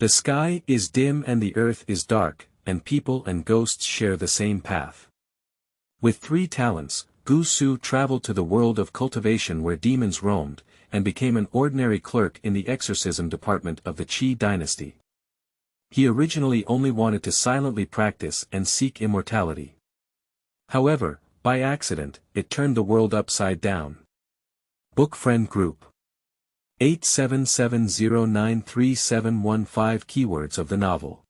The sky is dim and the earth is dark, and people and ghosts share the same path. With 3 talents, Gu Su traveled to the world of cultivation where demons roamed, and became an ordinary clerk in the exorcism department of the Qi Dynasty. He originally only wanted to silently practice and seek immortality. However, by accident, it turned the world upside down. Book Friend Group 877093715 Keywords of the novel.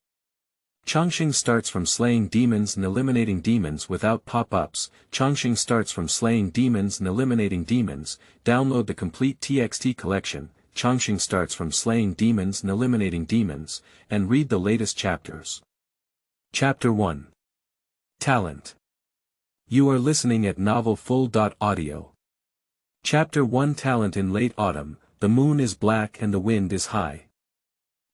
Changsheng starts from slaying demons and eliminating demons without pop-ups. Changsheng starts from slaying demons and eliminating demons. Download the complete TXT collection, Changsheng starts from slaying demons and eliminating demons, and read the latest chapters. Chapter 1. Talent. You are listening at novelfull.audio. Chapter 1. Talent. In late autumn, the moon is black and the wind is high.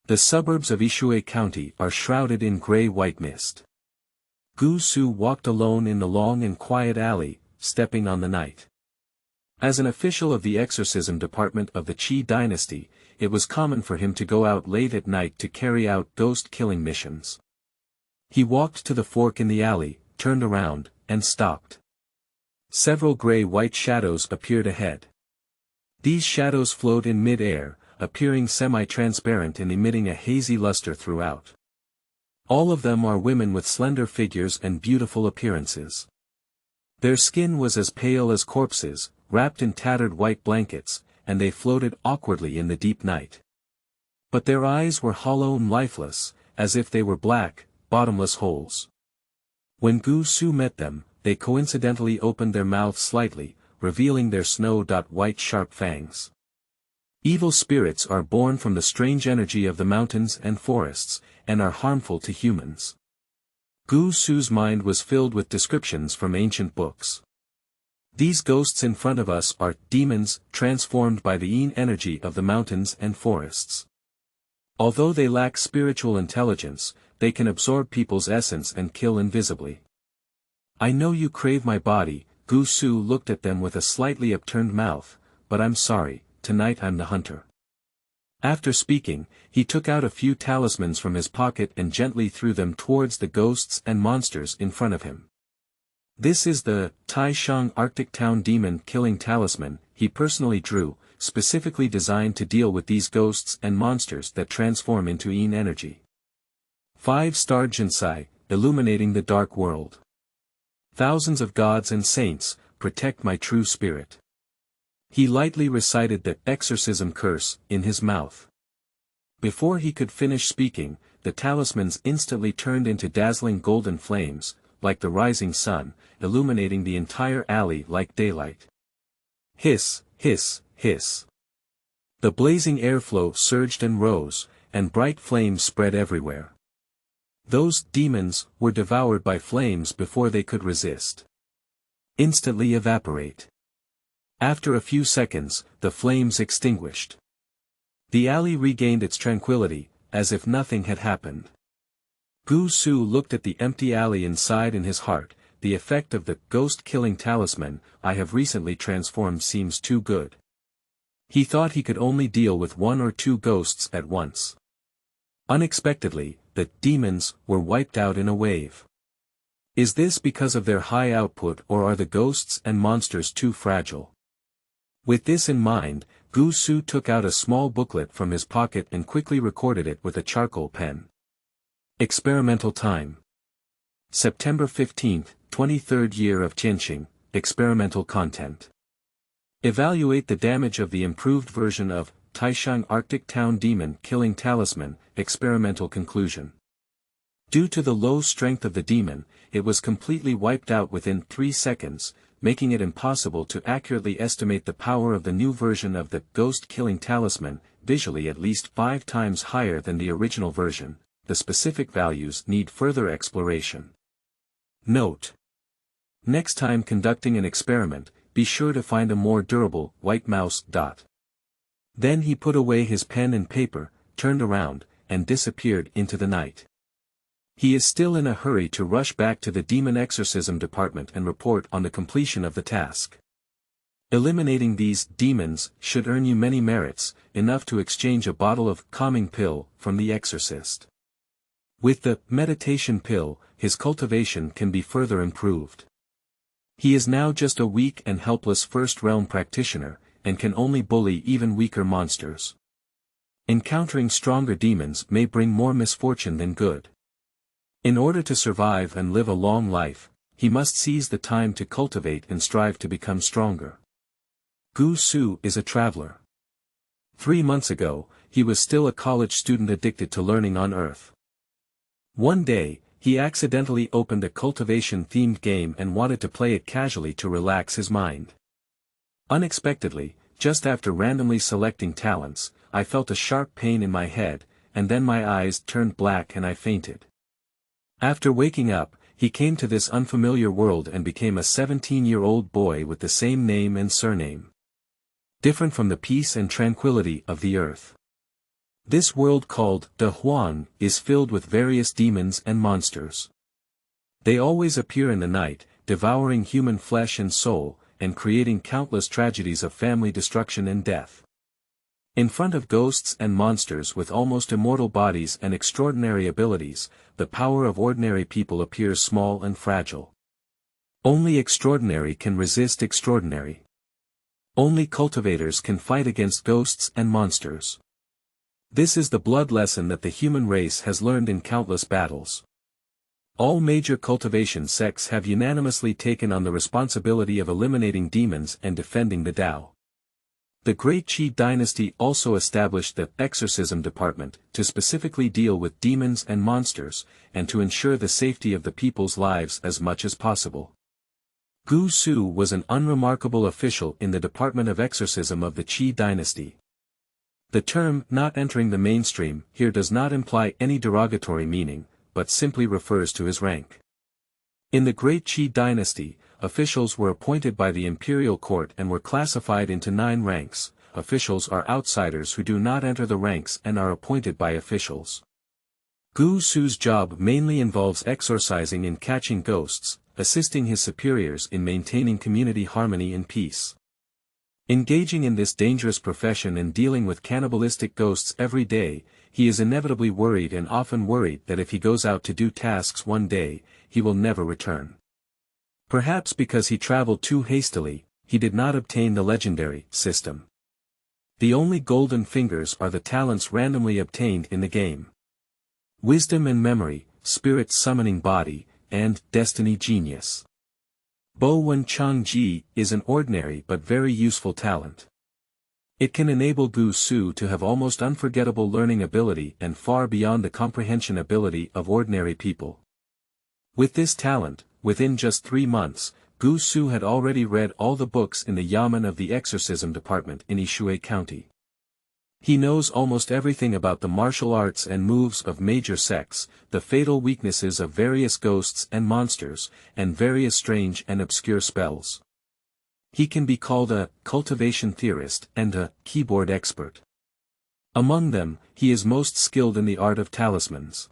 The suburbs of Ishui County are shrouded in gray-white mist. Gu Su walked alone in the long and quiet alley, stepping on the night. As an official of the exorcism department of the Qi Dynasty, it was common for him to go out late at night to carry out ghost-killing missions. He walked to the fork in the alley, turned around, and stopped. Several gray-white shadows appeared ahead. These shadows flowed in mid-air, appearing semi-transparent and emitting a hazy luster throughout. All of them are women with slender figures and beautiful appearances. Their skin was as pale as corpses, wrapped in tattered white blankets, and they floated awkwardly in the deep night. But their eyes were hollow and lifeless, as if they were black, bottomless holes. When Gu Su met them, they coincidentally opened their mouths slightly, revealing their snow-white sharp fangs. Evil spirits are born from the strange energy of the mountains and forests, and are harmful to humans. Gu Su's mind was filled with descriptions from ancient books. These ghosts in front of us are demons, transformed by the yin energy of the mountains and forests. Although they lack spiritual intelligence, they can absorb people's essence and kill invisibly. I know you crave my body. Gu Su looked at them with a slightly upturned mouth, but I'm sorry. Tonight I'm the hunter. After speaking, he took out a few talismans from his pocket and gently threw them towards the ghosts and monsters in front of him. This is the Taishang Arctic Town Demon Killing Talisman he personally drew, specifically designed to deal with these ghosts and monsters that transform into yin energy. 5-star Jinsai, illuminating the dark world. Thousands of gods and saints, protect my true spirit. He lightly recited the exorcism curse in his mouth. Before he could finish speaking, the talismans instantly turned into dazzling golden flames, like the rising sun, illuminating the entire alley like daylight. Hiss, hiss, hiss. The blazing airflow surged and rose, and bright flames spread everywhere. Those demons were devoured by flames before they could resist. Instantly evaporate. After a few seconds, the flames extinguished. The alley regained its tranquility, as if nothing had happened. Gu Su looked at the empty alley inside in his heart. The effect of the ghost-killing talisman I have recently transformed seems too good. He thought he could only deal with 1 or 2 ghosts at once. Unexpectedly, the demons were wiped out in a wave. Is this because of their high output, or are the ghosts and monsters too fragile? With this in mind, Gu Su took out a small booklet from his pocket and quickly recorded it with a charcoal pen. Experimental time. September 15, 23rd year of Changsheng, experimental content. Evaluate the damage of the improved version of Taishang Arctic Town Demon Killing Talisman, experimental conclusion. Due to the low strength of the demon, it was completely wiped out within 3 seconds, making it impossible to accurately estimate the power of the new version of the ghost-killing talisman, visually at least 5 times higher than the original version. The specific values need further exploration. Note: next time conducting an experiment, be sure to find a more durable white mouse. Then he put away his pen and paper, turned around, and disappeared into the night. He is still in a hurry to rush back to the demon exorcism department and report on the completion of the task. Eliminating these demons should earn you many merits, enough to exchange a bottle of calming pill from the exorcist. With the meditation pill, his cultivation can be further improved. He is now just a weak and helpless first realm practitioner, and can only bully even weaker monsters. Encountering stronger demons may bring more misfortune than good. In order to survive and live a long life, he must seize the time to cultivate and strive to become stronger. Gu Su is a traveler. 3 months ago, he was still a college student addicted to learning on Earth. One day, he accidentally opened a cultivation-themed game and wanted to play it casually to relax his mind. Unexpectedly, just after randomly selecting talents, I felt a sharp pain in my head, and then my eyes turned black and I fainted. After waking up, he came to this unfamiliar world and became a 17-year-old boy with the same name and surname. Different from the peace and tranquility of the earth. This world called De Huang is filled with various demons and monsters. They always appear in the night, devouring human flesh and soul, and creating countless tragedies of family destruction and death. In front of ghosts and monsters with almost immortal bodies and extraordinary abilities, the power of ordinary people appears small and fragile. Only extraordinary can resist extraordinary. Only cultivators can fight against ghosts and monsters. This is the blood lesson that the human race has learned in countless battles. All major cultivation sects have unanimously taken on the responsibility of eliminating demons and defending the Tao. The great Qi Dynasty also established the exorcism department to specifically deal with demons and monsters, and to ensure the safety of the people's lives as much as possible. Gu Su was an unremarkable official in the Department of Exorcism of the Qi Dynasty. The term not entering the mainstream here does not imply any derogatory meaning, but simply refers to his rank. In the Great Qi Dynasty, officials were appointed by the imperial court and were classified into 9 ranks. Officials are outsiders who do not enter the ranks and are appointed by officials. Gu Su's job mainly involves exorcising and catching ghosts, assisting his superiors in maintaining community harmony and peace. Engaging in this dangerous profession and dealing with cannibalistic ghosts every day, he is inevitably worried and often worried that if he goes out to do tasks one day, he will never return. Perhaps because he traveled too hastily, he did not obtain the legendary system. The only golden fingers are the talents randomly obtained in the game. Wisdom and memory, spirit summoning body, and destiny genius. Bo Wen Chang Ji is an ordinary but very useful talent. It can enable Gu Su to have almost unforgettable learning ability and far beyond the comprehension ability of ordinary people. With this talent, within just 3 months, Gu Su had already read all the books in the Yamen of the Exorcism Department in Yishui County. He knows almost everything about the martial arts and moves of major sects, the fatal weaknesses of various ghosts and monsters, and various strange and obscure spells. He can be called a cultivation theorist and a keyboard expert. Among them, he is most skilled in the art of talismans.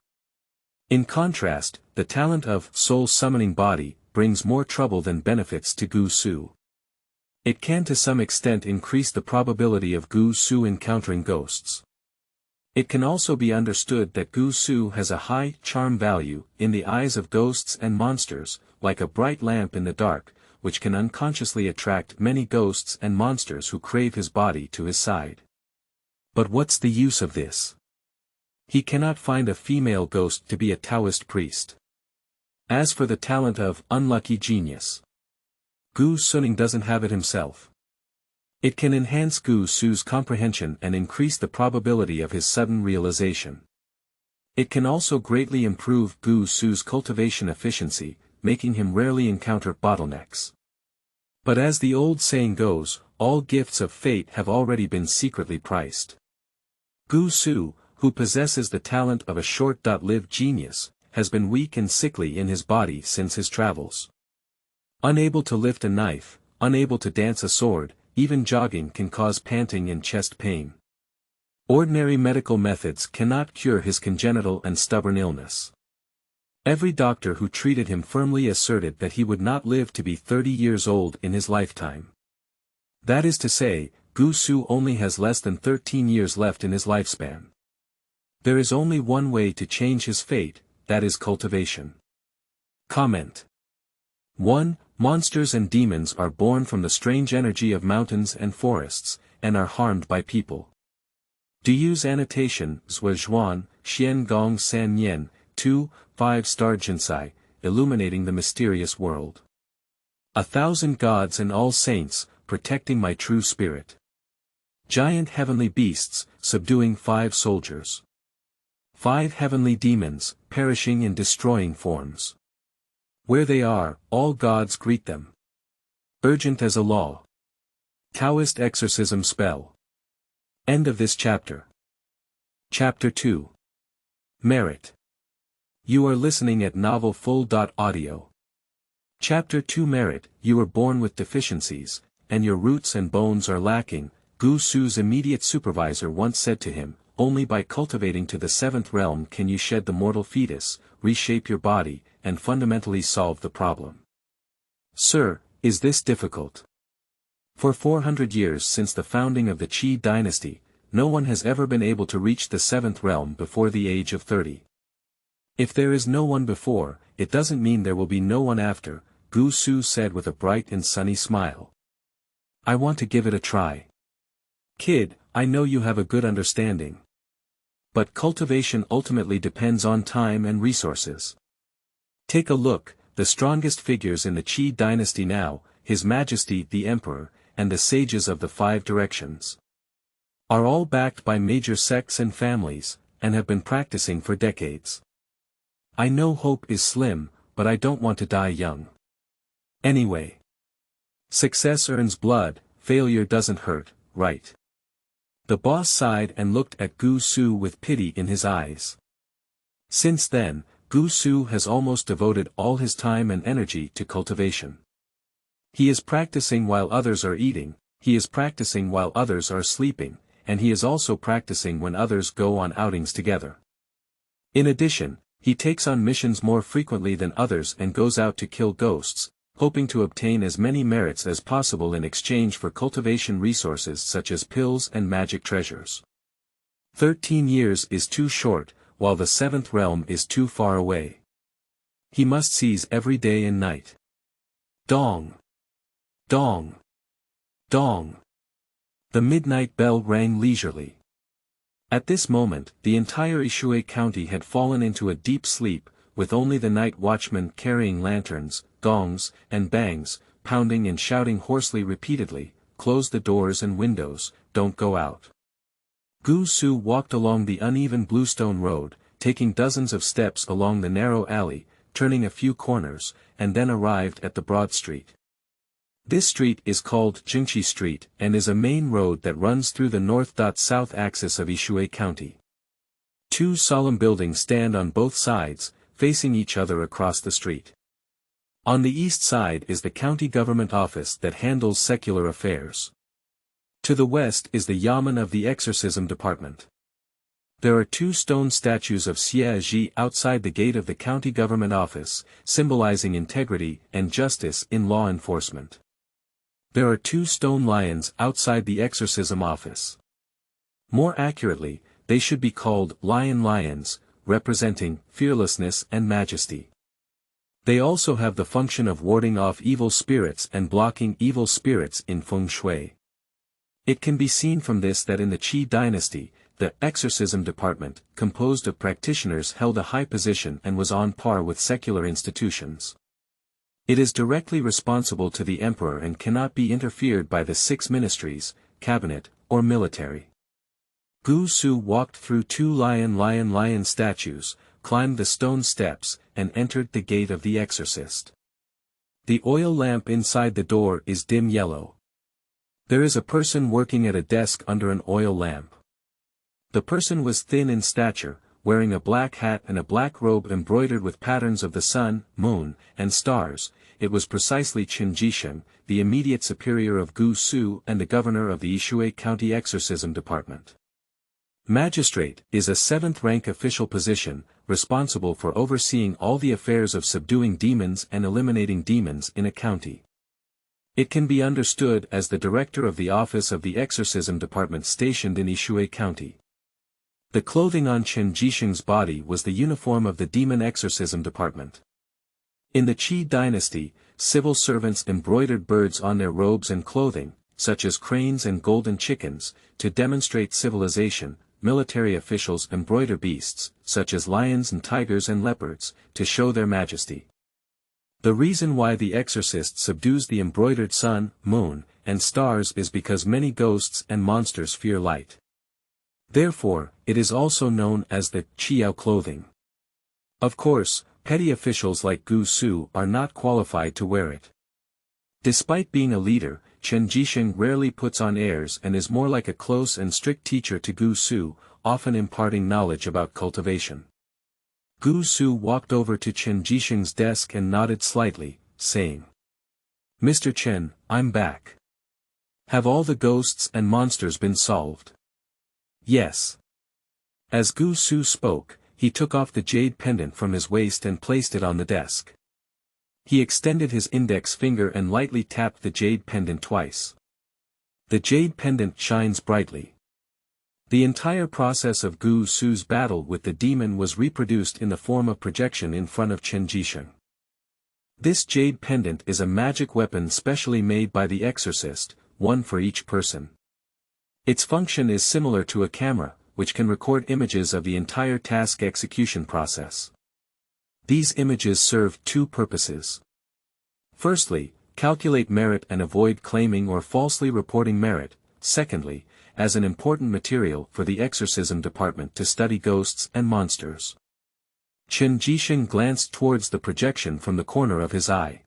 In contrast, the talent of soul summoning body brings more trouble than benefits to Gu Su. It can to some extent increase the probability of Gu Su encountering ghosts. It can also be understood that Gu Su has a high charm value in the eyes of ghosts and monsters, like a bright lamp in the dark, which can unconsciously attract many ghosts and monsters who crave his body to his side. But what's the use of this? He cannot find a female ghost to be a Taoist priest. As for the talent of unlucky genius, Gu Suning doesn't have it himself. It can enhance Gu Su's comprehension and increase the probability of his sudden realization. It can also greatly improve Gu Su's cultivation efficiency, making him rarely encounter bottlenecks. But as the old saying goes, all gifts of fate have already been secretly priced. Gu Su, who possesses the talent of a short-lived genius, has been weak and sickly in his body since his travels. Unable to lift a knife, unable to dance a sword, even jogging can cause panting and chest pain. Ordinary medical methods cannot cure his congenital and stubborn illness. Every doctor who treated him firmly asserted that he would not live to be 30 years old in his lifetime. That is to say, Gu Su only has less than 13 years left in his lifespan. There is only one way to change his fate, that is cultivation. Comment. 1. Monsters and demons are born from the strange energy of mountains and forests, and are harmed by people. Do use annotation Zhui Zhuan, Xian Gong San Yen, 2, 5-star Jinsai, illuminating the mysterious world. 1,000 gods and all saints, protecting my true spirit. Giant heavenly beasts, subduing 5 soldiers. 5 heavenly demons, perishing in destroying forms. Where they are, all gods greet them. Urgent as a law. Taoist exorcism spell. End of this chapter. Chapter 2. Merit. You are listening at novelfull.audio. Chapter 2 Merit. You were born with deficiencies, and your roots and bones are lacking, Gu Su's immediate supervisor once said to him, only by cultivating to the 7th realm can you shed the mortal fetus, reshape your body, and fundamentally solve the problem. Sir, is this difficult? For 400 years since the founding of the Qi Dynasty, no one has ever been able to reach the 7th realm before the age of 30. If there is no one before, it doesn't mean there will be no one after, Gu Su said with a bright and sunny smile. I want to give it a try. Kid, I know you have a good understanding. But cultivation ultimately depends on time and resources. Take a look, the strongest figures in the Qi dynasty now, His Majesty the Emperor, and the sages of the 5 directions, are all backed by major sects and families, and have been practicing for decades. I know hope is slim, but I don't want to die young. Anyway. Success earns blood, failure doesn't hurt, right? The boss sighed and looked at Gu Su with pity in his eyes. Since then, Gu Su has almost devoted all his time and energy to cultivation. He is practicing while others are eating, he is practicing while others are sleeping, and he is also practicing when others go on outings together. In addition, he takes on missions more frequently than others and goes out to kill ghosts, hoping to obtain as many merits as possible in exchange for cultivation resources such as pills and magic treasures. 13 years is too short, while the 7th realm is too far away. He must seize every day and night. Dong! Dong! Dong! The midnight bell rang leisurely. At this moment, the entire Yishui County had fallen into a deep sleep, with only the night watchmen carrying lanterns, gongs, and bangs, pounding and shouting hoarsely repeatedly, "Close the doors and windows, don't go out." Gu Su walked along the uneven bluestone road, taking dozens of steps along the narrow alley, turning a few corners, and then arrived at the broad street. This street is called Jingqi Street and is a main road that runs through the north-south axis of Yishui County. 2 solemn buildings stand on both sides, facing each other across the street. On the east side is the county government office that handles secular affairs. To the west is the yamen of the exorcism department. There are 2 stone statues of Xie Ji outside the gate of the county government office, symbolizing integrity and justice in law enforcement. There are 2 stone lions outside the exorcism office. More accurately, they should be called lions, representing fearlessness and majesty. They also have the function of warding off evil spirits and blocking evil spirits in feng shui. It can be seen from this that in the Qi dynasty, the exorcism department, composed of practitioners, held a high position and was on par with secular institutions. It is directly responsible to the emperor and cannot be interfered by the 6 ministries, cabinet, or military. Gu Su walked through 2 lion statues, climbed the stone steps, and entered the gate of the exorcist. The oil lamp inside the door is dim yellow. There is a person working at a desk under an oil lamp. The person was thin in stature, wearing a black hat and a black robe embroidered with patterns of the sun, moon, and stars. It was precisely Changsheng, the immediate superior of Gu Su and the governor of the Yishui County Exorcism Department. Magistrate is a 7th-rank official position, responsible for overseeing all the affairs of subduing demons and eliminating demons in a county. It can be understood as the director of the office of the exorcism department stationed in Ishui County. The clothing on Chen Jisheng's body was the uniform of the demon exorcism department. In the Qi Dynasty, civil servants embroidered birds on their robes and clothing, such as cranes and golden chickens, to demonstrate civilization. Military officials embroider beasts, such as lions and tigers and leopards, to show their majesty. The reason why the exorcist subdues the embroidered sun, moon, and stars is because many ghosts and monsters fear light. Therefore, it is also known as the Qiao clothing. Of course, petty officials like Gu Su are not qualified to wear it. Despite being a leader, Chen Jisheng rarely puts on airs and is more like a close and strict teacher to Gu Su, often imparting knowledge about cultivation. Gu Su walked over to Chen Jisheng's desk and nodded slightly, saying, "Mr. Chen, I'm back. Have all the ghosts and monsters been solved?" "Yes." As Gu Su spoke, he took off the jade pendant from his waist and placed it on the desk. He extended his index finger and lightly tapped the jade pendant twice. The jade pendant shines brightly. The entire process of Gu Su's battle with the demon was reproduced in the form of projection in front of Chen Jisheng. This jade pendant is a magic weapon specially made by the exorcist, one for each person. Its function is similar to a camera, which can record images of the entire task execution process. These images serve two purposes. Firstly, calculate merit and avoid claiming or falsely reporting merit. Secondly, as an important material for the exorcism department to study ghosts and monsters. Chen Jisheng glanced towards the projection from the corner of his eye.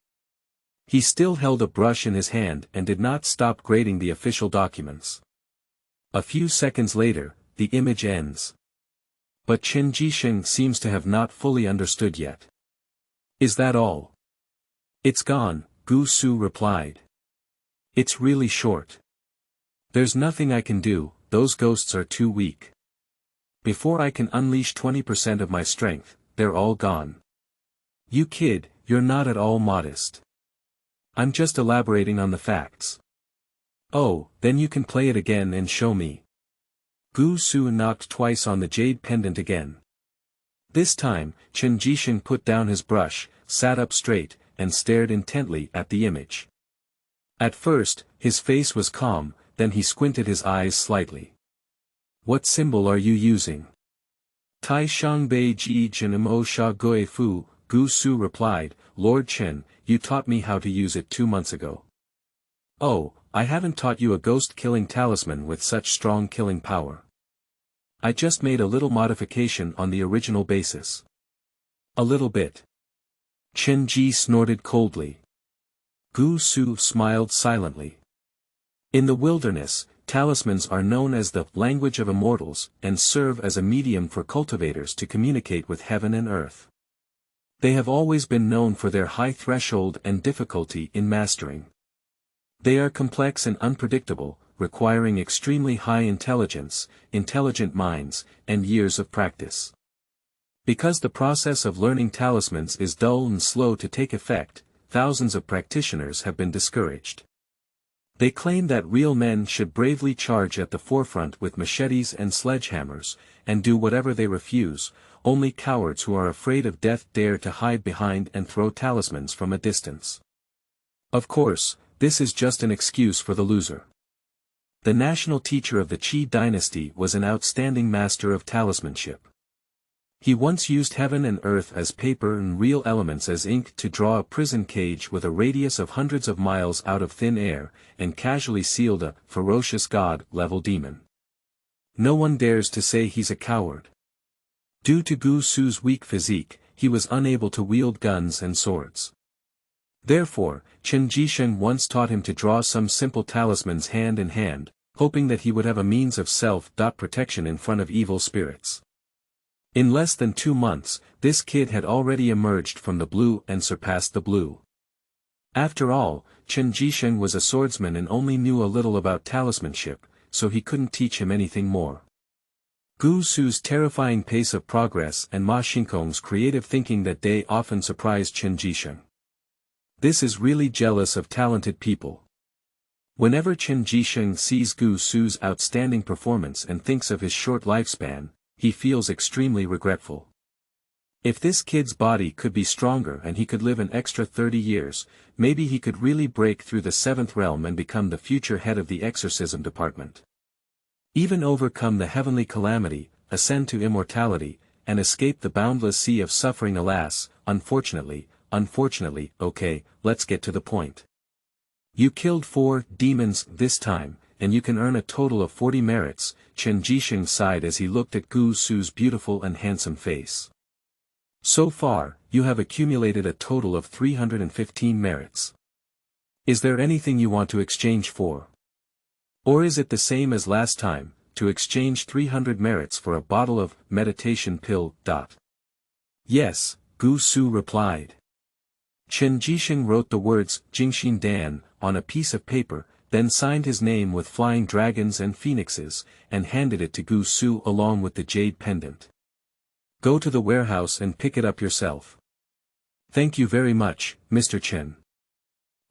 He still held a brush in his hand and did not stop grading the official documents. A few seconds later, the image ends. But Chen Jisheng seems to have not fully understood yet. "Is that all?" "It's gone," Gu Su replied. "It's really short. There's nothing I can do, those ghosts are too weak. Before I can unleash 20% of my strength, they're all gone." "You kid, you're not at all modest. I'm just elaborating on the facts." "Oh, then you can play it again and show me." Gu Su knocked twice on the jade pendant again. This time, Chen Jisheng put down his brush, sat up straight, and stared intently at the image. At first, his face was calm, then he squinted his eyes slightly. "What symbol are you using?" "Tai Shang Bei Ji Jin Mo Sha Gui Fu," Gu Su replied. "Lord Chen, you taught me how to use it 2 months ago." "Oh, I haven't taught you a ghost-killing talisman with such strong killing power. I just made a little modification on the original basis." "A little bit." Chen Ji snorted coldly. Gu Su smiled silently. In the wilderness, talismans are known as the language of immortals and serve as a medium for cultivators to communicate with heaven and earth. They have always been known for their high threshold and difficulty in mastering. They are complex and unpredictable, requiring extremely high intelligence, intelligent minds, and years of practice. Because the process of learning talismans is dull and slow to take effect, thousands of practitioners have been discouraged. They claim that real men should bravely charge at the forefront with machetes and sledgehammers, and do whatever they refuse. Only cowards who are afraid of death dare to hide behind and throw talismans from a distance. Of course, this is just an excuse for the loser. The national teacher of the Qi Dynasty was an outstanding master of talismanship. He once used heaven and earth as paper and real elements as ink to draw a prison cage with a radius of hundreds of miles out of thin air, and casually sealed a ferocious god-level demon. No one dares to say he's a coward. Due to Gu Su's weak physique, he was unable to wield guns and swords. Therefore, Chen Jisheng once taught him to draw some simple talismans hand in hand, hoping that he would have a means of self-protection in front of evil spirits. In less than 2 months, this kid had already emerged from the blue and surpassed the blue. After all, Chen Jisheng was a swordsman and only knew a little about talismanship, so he couldn't teach him anything more. Gu Su's terrifying pace of progress and Ma Xingkong's creative thinking that day often surprised Chen Jisheng. This is really jealous of talented people. Whenever Changsheng sees Gu Su's outstanding performance and thinks of his short lifespan, he feels extremely regretful. If this kid's body could be stronger and he could live an extra 30 years, maybe he could really break through the seventh realm and become the future head of the exorcism department. Even overcome the heavenly calamity, ascend to immortality, and escape the boundless sea of suffering. Alas, unfortunately, okay, let's get to the point. You killed 4 demons this time, and you can earn a total of 40 merits, Changsheng sighed as he looked at Gu Su's beautiful and handsome face. So far, you have accumulated a total of 315 merits. Is there anything you want to exchange for? Or is it the same as last time, to exchange 300 merits for a bottle of meditation pill? Yes, Gu Su replied. Changsheng wrote the words Jingxin Dan on a piece of paper, then signed his name with flying dragons and phoenixes, and handed it to Gu Su along with the jade pendant. Go to the warehouse and pick it up yourself. Thank you very much, Mr. Chen.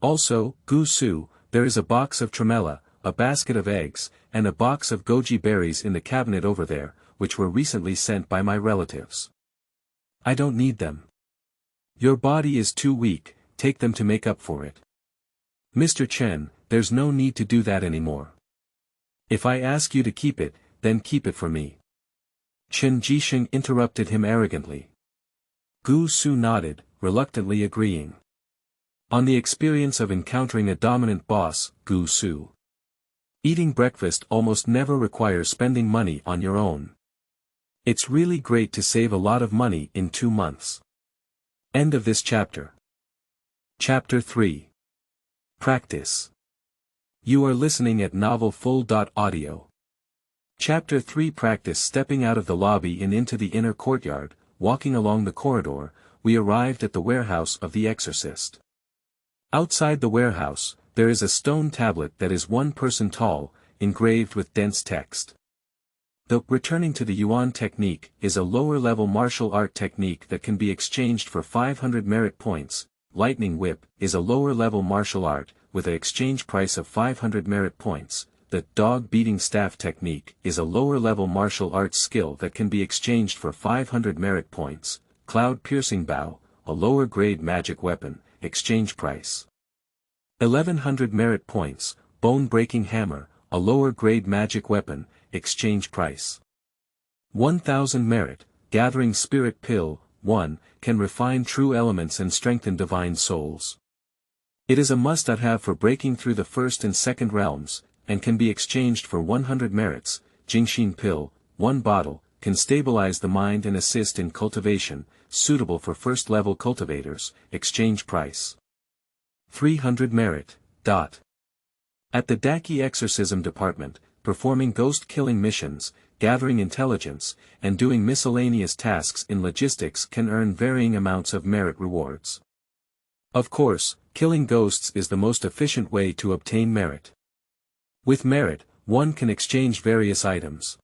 Also, Gu Su, there is a box of tremella, a basket of eggs, and a box of goji berries in the cabinet over there, which were recently sent by my relatives. I don't need them. Your body is too weak, take them to make up for it. Mr. Chen, there's no need to do that anymore. If I ask you to keep it, then keep it for me. Changsheng interrupted him arrogantly. Gu Su nodded, reluctantly agreeing. On the experience of encountering a dominant boss, Gu Su. Eating breakfast almost never requires spending money on your own. It's really great to save a lot of money in 2 months. End of this chapter. Chapter 3. Practice. You are listening at novelfull.audio. Chapter 3. Practice. Stepping out of the lobby and into the inner courtyard, walking along the corridor, we arrived at the warehouse of the exorcist. Outside the warehouse, there is a stone tablet that is 1 person tall, engraved with dense text. The returning to the Yuan technique is a lower-level martial art technique that can be exchanged for 500 merit points. Lightning Whip is a lower-level martial art, with an exchange price of 500 merit points. The dog-beating staff technique is a lower-level martial arts skill that can be exchanged for 500 merit points. Cloud-piercing bow, a lower-grade magic weapon, exchange price 1100 merit points. Bone-breaking hammer, a lower-grade magic weapon, exchange price 1000 merit. Gathering spirit pill, 1, can refine true elements and strengthen divine souls. It is a must-have for breaking through the first and second realms, and can be exchanged for 100 merits. Jingxin pill, 1 bottle, can stabilize the mind and assist in cultivation, suitable for first-level cultivators, exchange price 300 merit. At the Daqi Exorcism Department, performing ghost-killing missions, gathering intelligence, and doing miscellaneous tasks in logistics can earn varying amounts of merit rewards. Of course, killing ghosts is the most efficient way to obtain merit. With merit, one can exchange various items.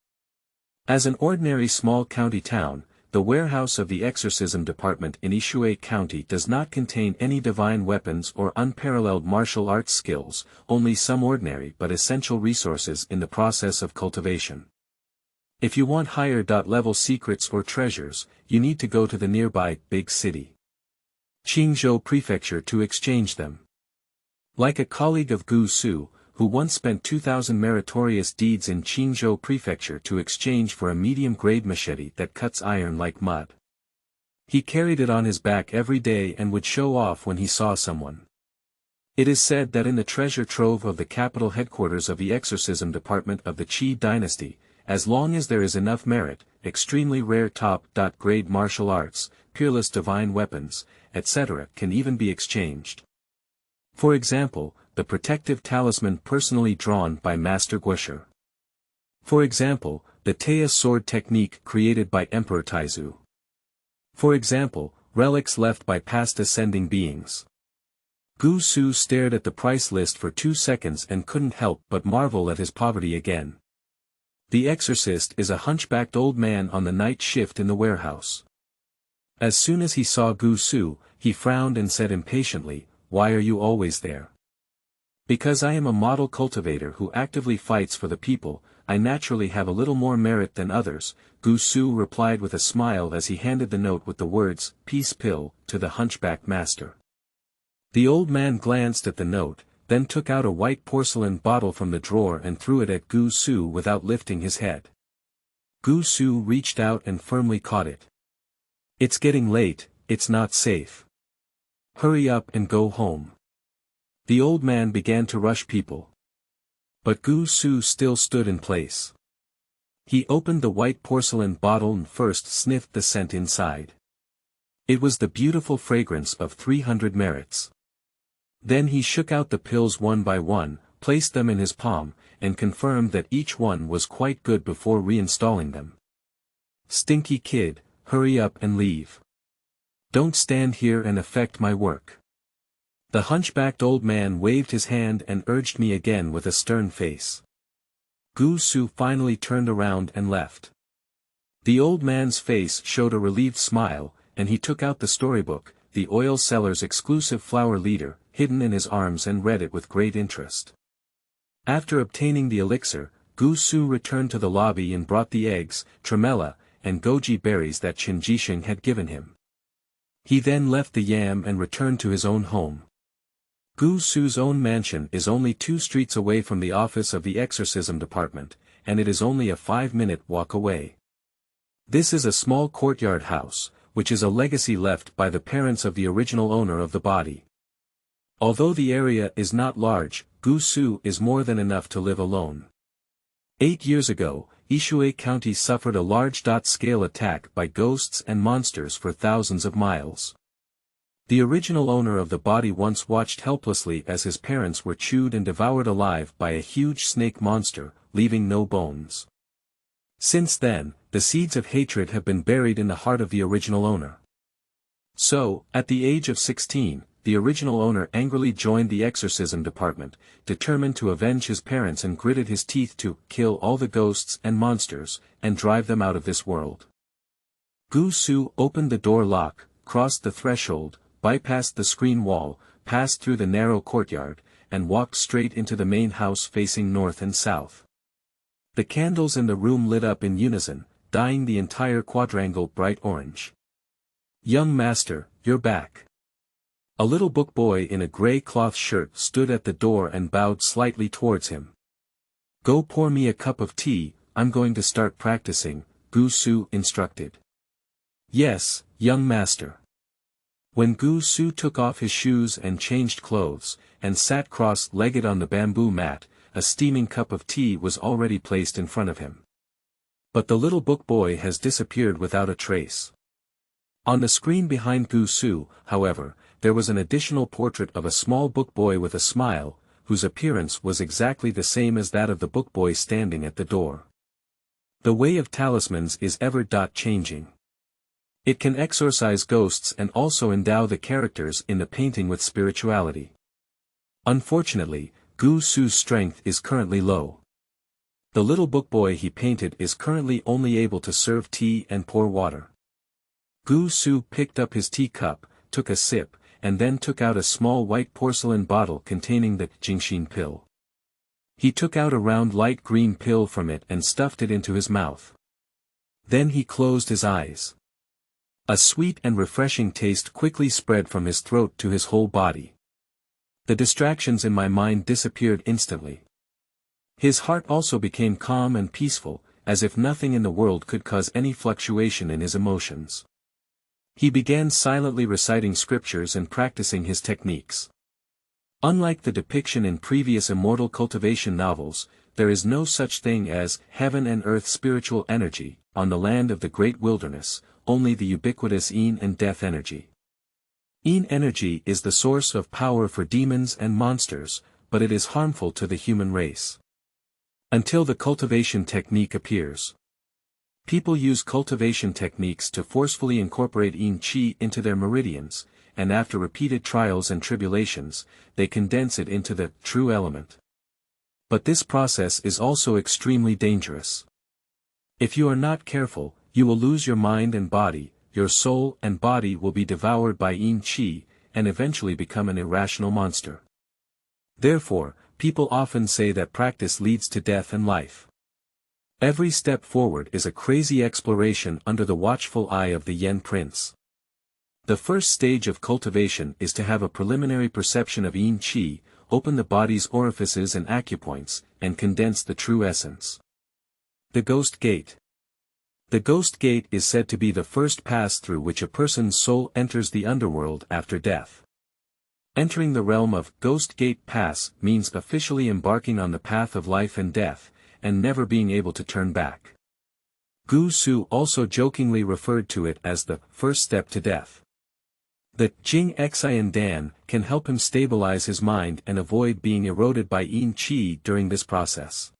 As an ordinary small county town, the warehouse of the exorcism department in Ishui County does not contain any divine weapons or unparalleled martial arts skills, only some ordinary but essential resources in the process of cultivation. If you want higher level secrets or treasures, you need to go to the nearby big city Qingzhou Prefecture to exchange them. Like a colleague of Gu Su, who once spent 2,000 meritorious deeds in Qingzhou Prefecture to exchange for a medium-grade machete that cuts iron like mud. He carried it on his back every day and would show off when he saw someone. It is said that in the treasure trove of the capital headquarters of the exorcism department of the Qi Dynasty, as long as there is enough merit, extremely rare top-grade martial arts, peerless divine weapons, etc. can even be exchanged. For example, the protective talisman personally drawn by Master Guoshe. For example, the Taya sword technique created by Emperor Taizu. For example, relics left by past ascending beings. Gu Su stared at the price list for 2 seconds and couldn't help but marvel at his poverty again. The exorcist is a hunchbacked old man on the night shift in the warehouse. As soon as he saw Gu Su, he frowned and said impatiently, why are you always there? Because I am a model cultivator who actively fights for the people, I naturally have a little more merit than others, Gu Su replied with a smile as he handed the note with the words, Peace Pill, to the hunchback master. The old man glanced at the note, then took out a white porcelain bottle from the drawer and threw it at Gu Su without lifting his head. Gu Su reached out and firmly caught it. It's getting late, it's not safe. Hurry up and go home. The old man began to rush people. But Gu Su still stood in place. He opened the white porcelain bottle and first sniffed the scent inside. It was the beautiful fragrance of 300 merits. Then he shook out the pills one by one, placed them in his palm, and confirmed that each one was quite good before reinstalling them. Stinky kid, hurry up and leave. Don't stand here and affect my work. The hunchbacked old man waved his hand and urged me again with a stern face. Gu Su finally turned around and left. The old man's face showed a relieved smile, and he took out the storybook, the oil seller's exclusive flower leader, hidden in his arms and read it with great interest. After obtaining the elixir, Gu Su returned to the lobby and brought the eggs, tremella, and goji berries that Changsheng had given him. He then left the yam and returned to his own home. Gu Su's own mansion is only 2 streets away from the office of the exorcism department, and it is only a 5-minute walk away. This is a small courtyard house, which is a legacy left by the parents of the original owner of the body. Although the area is not large, Gu Su is more than enough to live alone. 8 years ago, Yishui County suffered a large-scale attack by ghosts and monsters for thousands of miles. The original owner of the body once watched helplessly as his parents were chewed and devoured alive by a huge snake monster, leaving no bones. Since then, the seeds of hatred have been buried in the heart of the original owner. So, at the age of 16, the original owner angrily joined the exorcism department, determined to avenge his parents and gritted his teeth to kill all the ghosts and monsters, and drive them out of this world. Gu Su opened the door lock, crossed the threshold, bypassed the screen wall, passed through the narrow courtyard, and walked straight into the main house facing north and south. The candles in the room lit up in unison, dyeing the entire quadrangle bright orange. Young master, you're back. A little book boy in a gray cloth shirt stood at the door and bowed slightly towards him. Go pour me a cup of tea, I'm going to start practicing, Gu Su instructed. Yes, young master. When Gu Su took off his shoes and changed clothes, and sat cross-legged on the bamboo mat, a steaming cup of tea was already placed in front of him. But the little book boy has disappeared without a trace. On the screen behind Gu Su, however, there was an additional portrait of a small book boy with a smile, whose appearance was exactly the same as that of the book boy standing at the door. The way of talismans is ever changing. It can exorcise ghosts and also endow the characters in the painting with spirituality. Unfortunately, Gu Su's strength is currently low. The little book boy he painted is currently only able to serve tea and pour water. Gu Su picked up his teacup, took a sip, and then took out a small white porcelain bottle containing the Changsheng pill. He took out a round light green pill from it and stuffed it into his mouth. Then he closed his eyes. A sweet and refreshing taste quickly spread from his throat to his whole body. The distractions in my mind disappeared instantly. His heart also became calm and peaceful, as if nothing in the world could cause any fluctuation in his emotions. He began silently reciting scriptures and practicing his techniques. Unlike the depiction in previous immortal cultivation novels, there is no such thing as heaven and earth spiritual energy, on the land of the great wilderness, only the ubiquitous yin and death energy. Yin energy is the source of power for demons and monsters, but it is harmful to the human race. Until the cultivation technique appears. People use cultivation techniques to forcefully incorporate yin qi into their meridians, and after repeated trials and tribulations, they condense it into the true element. But this process is also extremely dangerous. If you are not careful, you will lose your mind and body, your soul and body will be devoured by yin qi, and eventually become an irrational monster. Therefore, people often say that practice leads to death and life. Every step forward is a crazy exploration under the watchful eye of the Yen Prince. The first stage of cultivation is to have a preliminary perception of yin qi, open the body's orifices and acupoints, and condense the true essence. The Ghost Gate. The Ghost Gate is said to be the first pass through which a person's soul enters the underworld after death. Entering the realm of Ghost Gate Pass means officially embarking on the path of life and death, and never being able to turn back. Gu Su also jokingly referred to it as the first step to death. The Jing Xian Dan can help him stabilize his mind and avoid being eroded by yin qi during this process.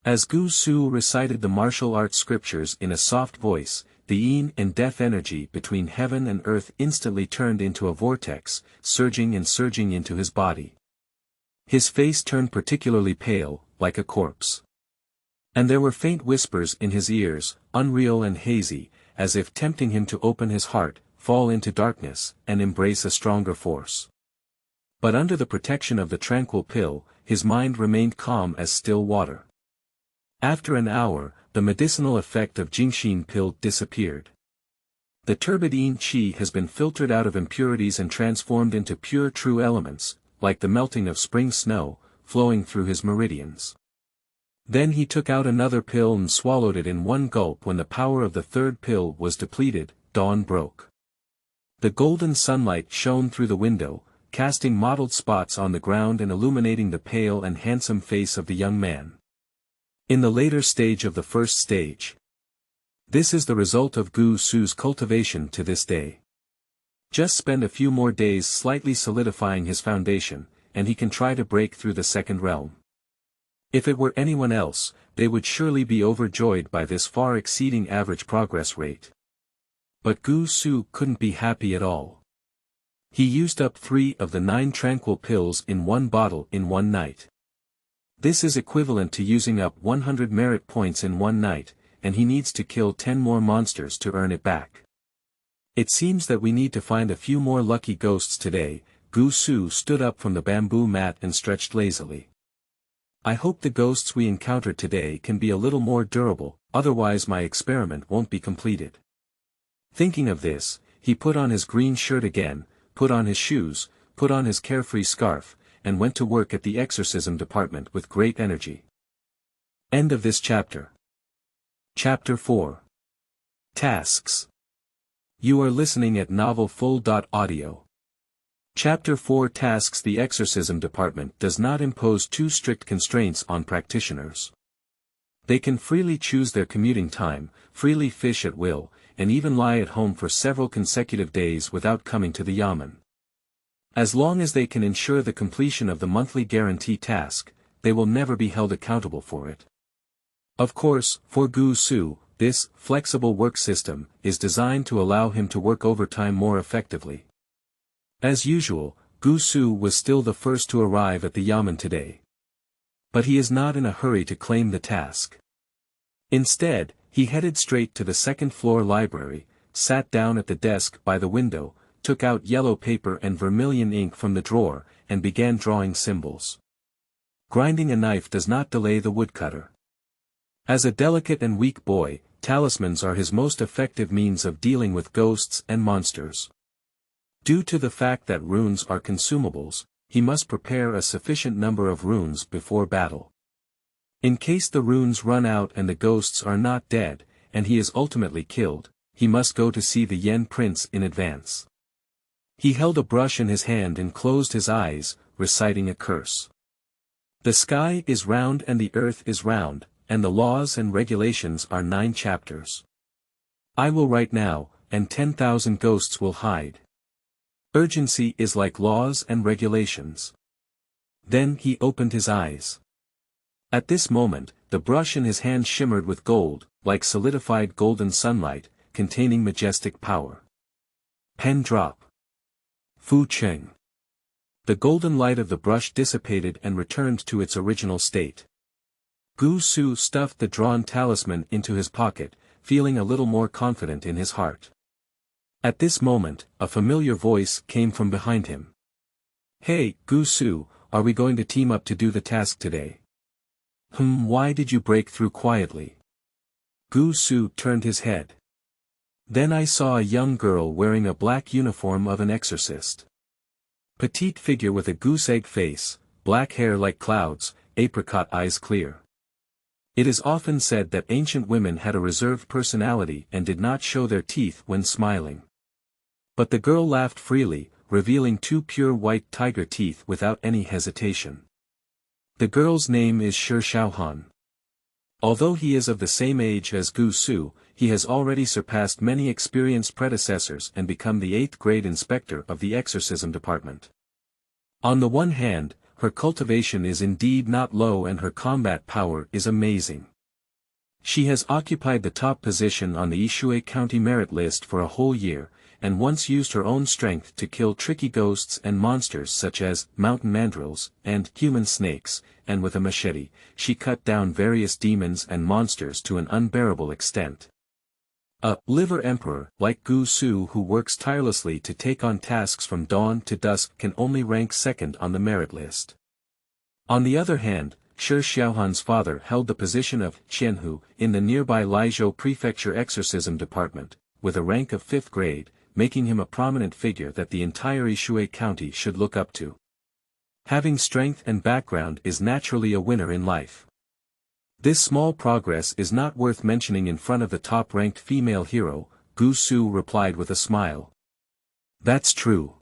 As Gu Su recited the martial arts scriptures in a soft voice, the yin and death energy between heaven and earth instantly turned into a vortex, surging and surging into his body. His face turned particularly pale, like a corpse. And there were faint whispers in his ears, unreal and hazy, as if tempting him to open his heart, fall into darkness, and embrace a stronger force. But under the protection of the tranquil pill, his mind remained calm as still water. After an hour, the medicinal effect of Jingxin pill disappeared. The turbid yin qi has been filtered out of impurities and transformed into pure true elements, like the melting of spring snow, flowing through his meridians. Then he took out another pill and swallowed it in one gulp. When the power of the third pill was depleted, dawn broke. The golden sunlight shone through the window, casting mottled spots on the ground and illuminating the pale and handsome face of the young man. In the later stage of the first stage. This is the result of Gu Su's cultivation to this day. Just spend a few more days slightly solidifying his foundation, and he can try to break through the second realm. If it were anyone else, they would surely be overjoyed by this far exceeding average progress rate. But Gu Su couldn't be happy at all. He used up 3 of the 9 tranquil pills in one bottle in one night. This is equivalent to using up 100 merit points in one night, and he needs to kill 10 more monsters to earn it back. It seems that we need to find a few more lucky ghosts today. Gu Su stood up from the bamboo mat and stretched lazily. I hope the ghosts we encounter today can be a little more durable, otherwise my experiment won't be completed. Thinking of this, he put on his green shirt again, put on his shoes, put on his carefree scarf, and went to work at the exorcism department with great energy. End of this chapter. Chapter 4. Tasks. You are listening at novelfull.audio. Chapter 4 Tasks. The exorcism department does not impose too strict constraints on practitioners. They can freely choose their commuting time, freely fish at will, and even lie at home for several consecutive days without coming to the yamen. As long as they can ensure the completion of the monthly guarantee task, they will never be held accountable for it. Of course, for Gu Su, this flexible work system is designed to allow him to work overtime more effectively. As usual, Gu Su was still the first to arrive at the yamen today. But he is not in a hurry to claim the task. Instead, he headed straight to the second-floor library, sat down at the desk by the window, took out yellow paper and vermilion ink from the drawer, and began drawing symbols. Grinding a knife does not delay the woodcutter. As a delicate and weak boy, talismans are his most effective means of dealing with ghosts and monsters. Due to the fact that runes are consumables, he must prepare a sufficient number of runes before battle. In case the runes run out and the ghosts are not dead, and he is ultimately killed, he must go to see the Yen Prince in advance. He held a brush in his hand and closed his eyes, reciting a curse. The sky is round and the earth is round, and the laws and regulations are 9 chapters. I will write now, and 10,000 ghosts will hide. Urgency is like laws and regulations. Then he opened his eyes. At this moment, the brush in his hand shimmered with gold, like solidified golden sunlight, containing majestic power. Pen drop. Fu Cheng. The golden light of the brush dissipated and returned to its original state. Gu Su stuffed the drawn talisman into his pocket, feeling a little more confident in his heart. At this moment, a familiar voice came from behind him. "Hey, Gu Su, are we going to team up to do the task today?" Why did you break through quietly?" Gu Su turned his head. Then I saw a young girl wearing a black uniform of an exorcist. Petite figure with a goose-egg face, black hair like clouds, apricot eyes clear. It is often said that ancient women had a reserved personality and did not show their teeth when smiling. But the girl laughed freely, revealing two pure white tiger teeth without any hesitation. The girl's name is Shi Shaohan. Although he is of the same age as Gu Su, he has already surpassed many experienced predecessors and become the 8th grade inspector of the exorcism department. On the one hand, her cultivation is indeed not low and her combat power is amazing. She has occupied the top position on the Yishui County merit list for a whole year, and once used her own strength to kill tricky ghosts and monsters such as mountain mandrills and human snakes, and with a machete, she cut down various demons and monsters to an unbearable extent. A liver emperor like Gu Su who works tirelessly to take on tasks from dawn to dusk can only rank second on the merit list. On the other hand, Shi Xiaohan's father held the position of Qianhu in the nearby Laizhou Prefecture Exorcism Department, with a rank of 5th grade, making him a prominent figure that the entire Yishui County should look up to. Having strength and background is naturally a winner in life. This small progress is not worth mentioning in front of the top-ranked female hero, Gu Su replied with a smile. That's true.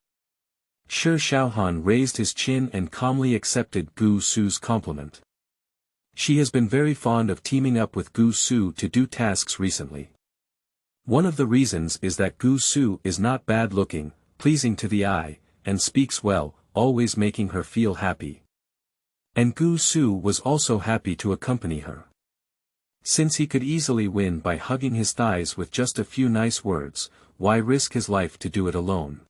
Shi Shaohan raised his chin and calmly accepted Gu Su's compliment. She has been very fond of teaming up with Gu Su to do tasks recently. One of the reasons is that Gu Su is not bad-looking, pleasing to the eye, and speaks well, always making her feel happy. And Gu Su was also happy to accompany her. Since he could easily win by hugging his thighs with just a few nice words, why risk his life to do it alone?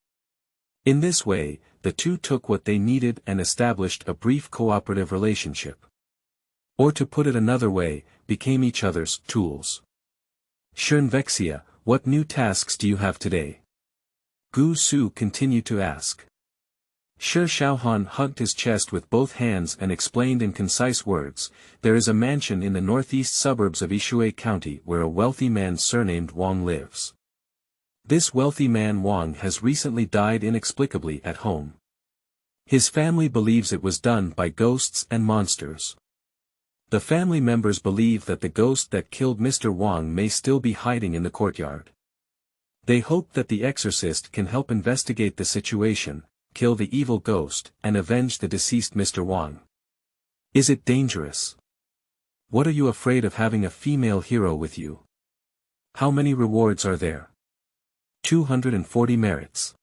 In this way, the two took what they needed and established a brief cooperative relationship. Or to put it another way, became each other's tools. Shernvexia, what new tasks do you have today? Gu Su continued to ask. Shi Shaohan hugged his chest with both hands and explained in concise words, there is a mansion in the northeast suburbs of Yishui County where a wealthy man surnamed Wang lives. This wealthy man Wang has recently died inexplicably at home. His family believes it was done by ghosts and monsters. The family members believe that the ghost that killed Mr. Wang may still be hiding in the courtyard. They hope that the exorcist can help investigate the situation, kill the evil ghost, and avenge the deceased Mr. Wang. Is it dangerous? What are you afraid of having a female hero with you? How many rewards are there? 240 merits.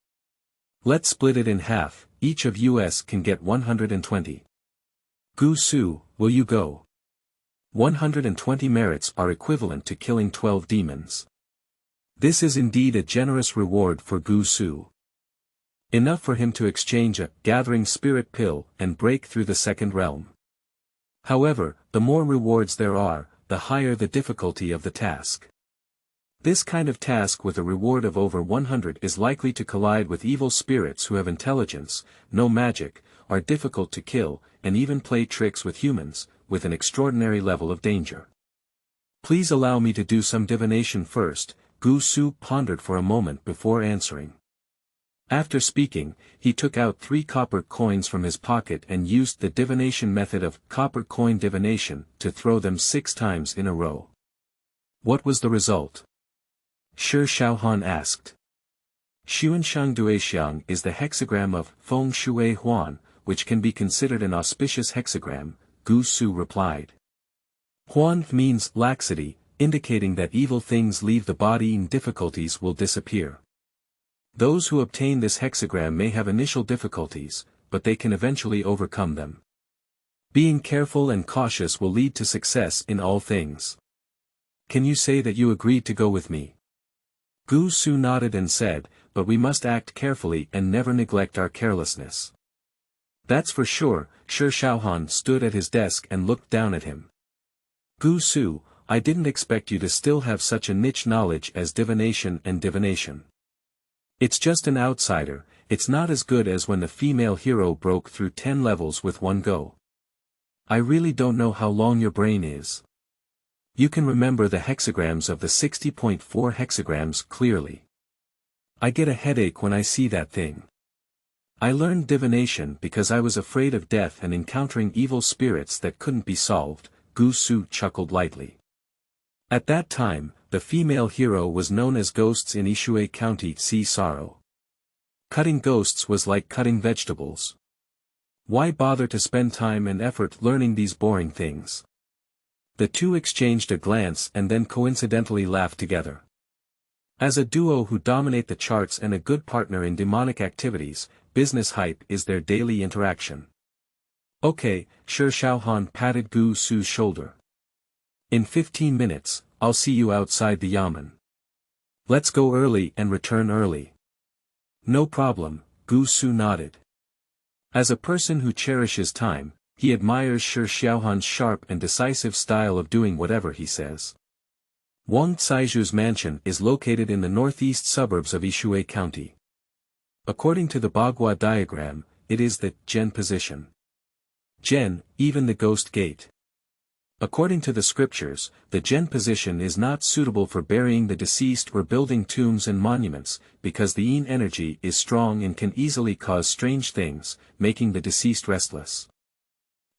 Let's split it in half, each of us can get 120. Gu Su, will you go? 120 merits are equivalent to killing 12 demons. This is indeed a generous reward for Gu Su. Enough for him to exchange a gathering spirit pill and break through the second realm. However, the more rewards there are, the higher the difficulty of the task. This kind of task with a reward of over 100 is likely to collide with evil spirits who have intelligence, no magic, are difficult to kill, and even play tricks with humans, with an extraordinary level of danger. Please allow me to do some divination first, Gu Su pondered for a moment before answering. After speaking, he took out 3 copper coins from his pocket and used the divination method of copper coin divination to throw them 6 times in a row. What was the result? Shi Shaohan asked. Xuansheng Duexiang is the hexagram of Feng Shui Huan, which can be considered an auspicious hexagram, Gu Su replied. Huan means laxity, indicating that evil things leave the body and difficulties will disappear. Those who obtain this hexagram may have initial difficulties, but they can eventually overcome them. Being careful and cautious will lead to success in all things. Can you say that you agreed to go with me? Gu Su nodded and said, but we must act carefully and never neglect our carelessness. That's for sure. Shi Shaohan stood at his desk and looked down at him. Gu Su, I didn't expect you to still have such a niche knowledge as divination and divination. It's just an outsider, it's not as good as when the female hero broke through 10 levels with one go. I really don't know how long your brain is. You can remember the hexagrams of the 60.4 hexagrams clearly. I get a headache when I see that thing. I learned divination because I was afraid of death and encountering evil spirits that couldn't be solved, Gu Su chuckled lightly. At that time, the female hero was known as ghosts in Ishui County. See sorrow. Cutting ghosts was like cutting vegetables. Why bother to spend time and effort learning these boring things? The two exchanged a glance and then coincidentally laughed together. As a duo who dominate the charts and a good partner in demonic activities, business hype is their daily interaction. Okay, Shi Shaohan patted Gu Su's shoulder. In 15 minutes, I'll see you outside the yamen. Let's go early and return early. No problem, Gu Su nodded. As a person who cherishes time, he admires Shi Shaohan's sharp and decisive style of doing whatever he says. Wang Caiju's mansion is located in the northeast suburbs of Ishui County. According to the Bagua diagram, it is the Zhen position. Zhen, even the ghost gate. According to the scriptures, the Zhen position is not suitable for burying the deceased or building tombs and monuments, because the Yin energy is strong and can easily cause strange things, making the deceased restless.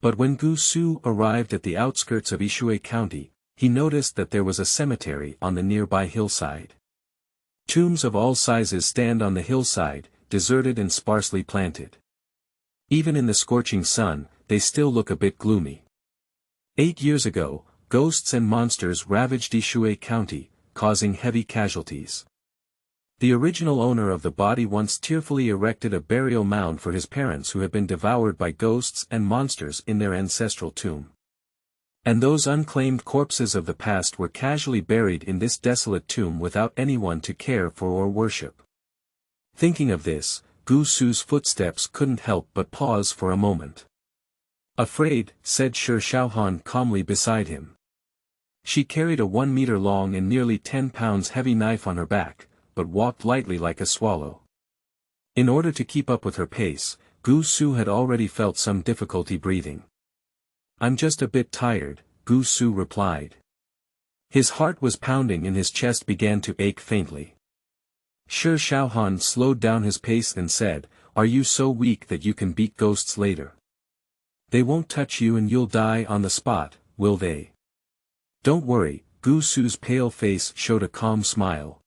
But when Gu Su arrived at the outskirts of Ishui County, he noticed that there was a cemetery on the nearby hillside. Tombs of all sizes stand on the hillside, deserted and sparsely planted. Even in the scorching sun, they still look a bit gloomy. 8 years ago, ghosts and monsters ravaged Ishui County, causing heavy casualties. The original owner of the body once tearfully erected a burial mound for his parents who had been devoured by ghosts and monsters in their ancestral tomb. And those unclaimed corpses of the past were casually buried in this desolate tomb without anyone to care for or worship. Thinking of this, Gu Su's footsteps couldn't help but pause for a moment. Afraid, said Shi Shaohan calmly beside him. She carried a 1 meter long and nearly 10 pounds heavy knife on her back, but walked lightly like a swallow. In order to keep up with her pace, Gu Su had already felt some difficulty breathing. I'm just a bit tired, Gu Su replied. His heart was pounding and his chest began to ache faintly. Shi Shaohan slowed down his pace and said, Are you so weak that you can beat ghosts later? They won't touch you and you'll die on the spot, will they? Don't worry, Gu Su's pale face showed a calm smile.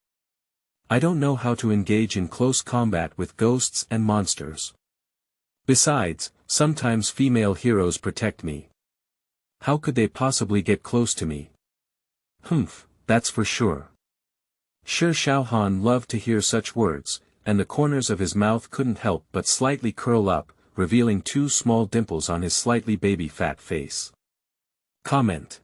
I don't know how to engage in close combat with ghosts and monsters. Besides, sometimes female heroes protect me. How could they possibly get close to me? Humph, that's for sure. Shi Shaohan loved to hear such words, and the corners of his mouth couldn't help but slightly curl up, revealing 2 small dimples on his slightly baby-fat face. Comment.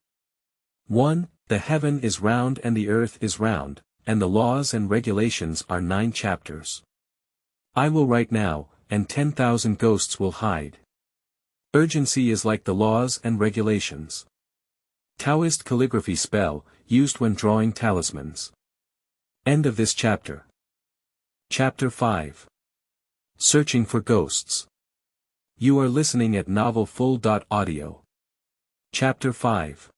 1. The heaven is round and the earth is round, and the laws and regulations are 9 chapters. I will write now, and 10,000 ghosts will hide. Urgency is like the laws and regulations. Taoist calligraphy spell, used when drawing talismans. End of this chapter. Chapter 5. Searching for Ghosts. You are listening at novelfull.audio. Chapter 5.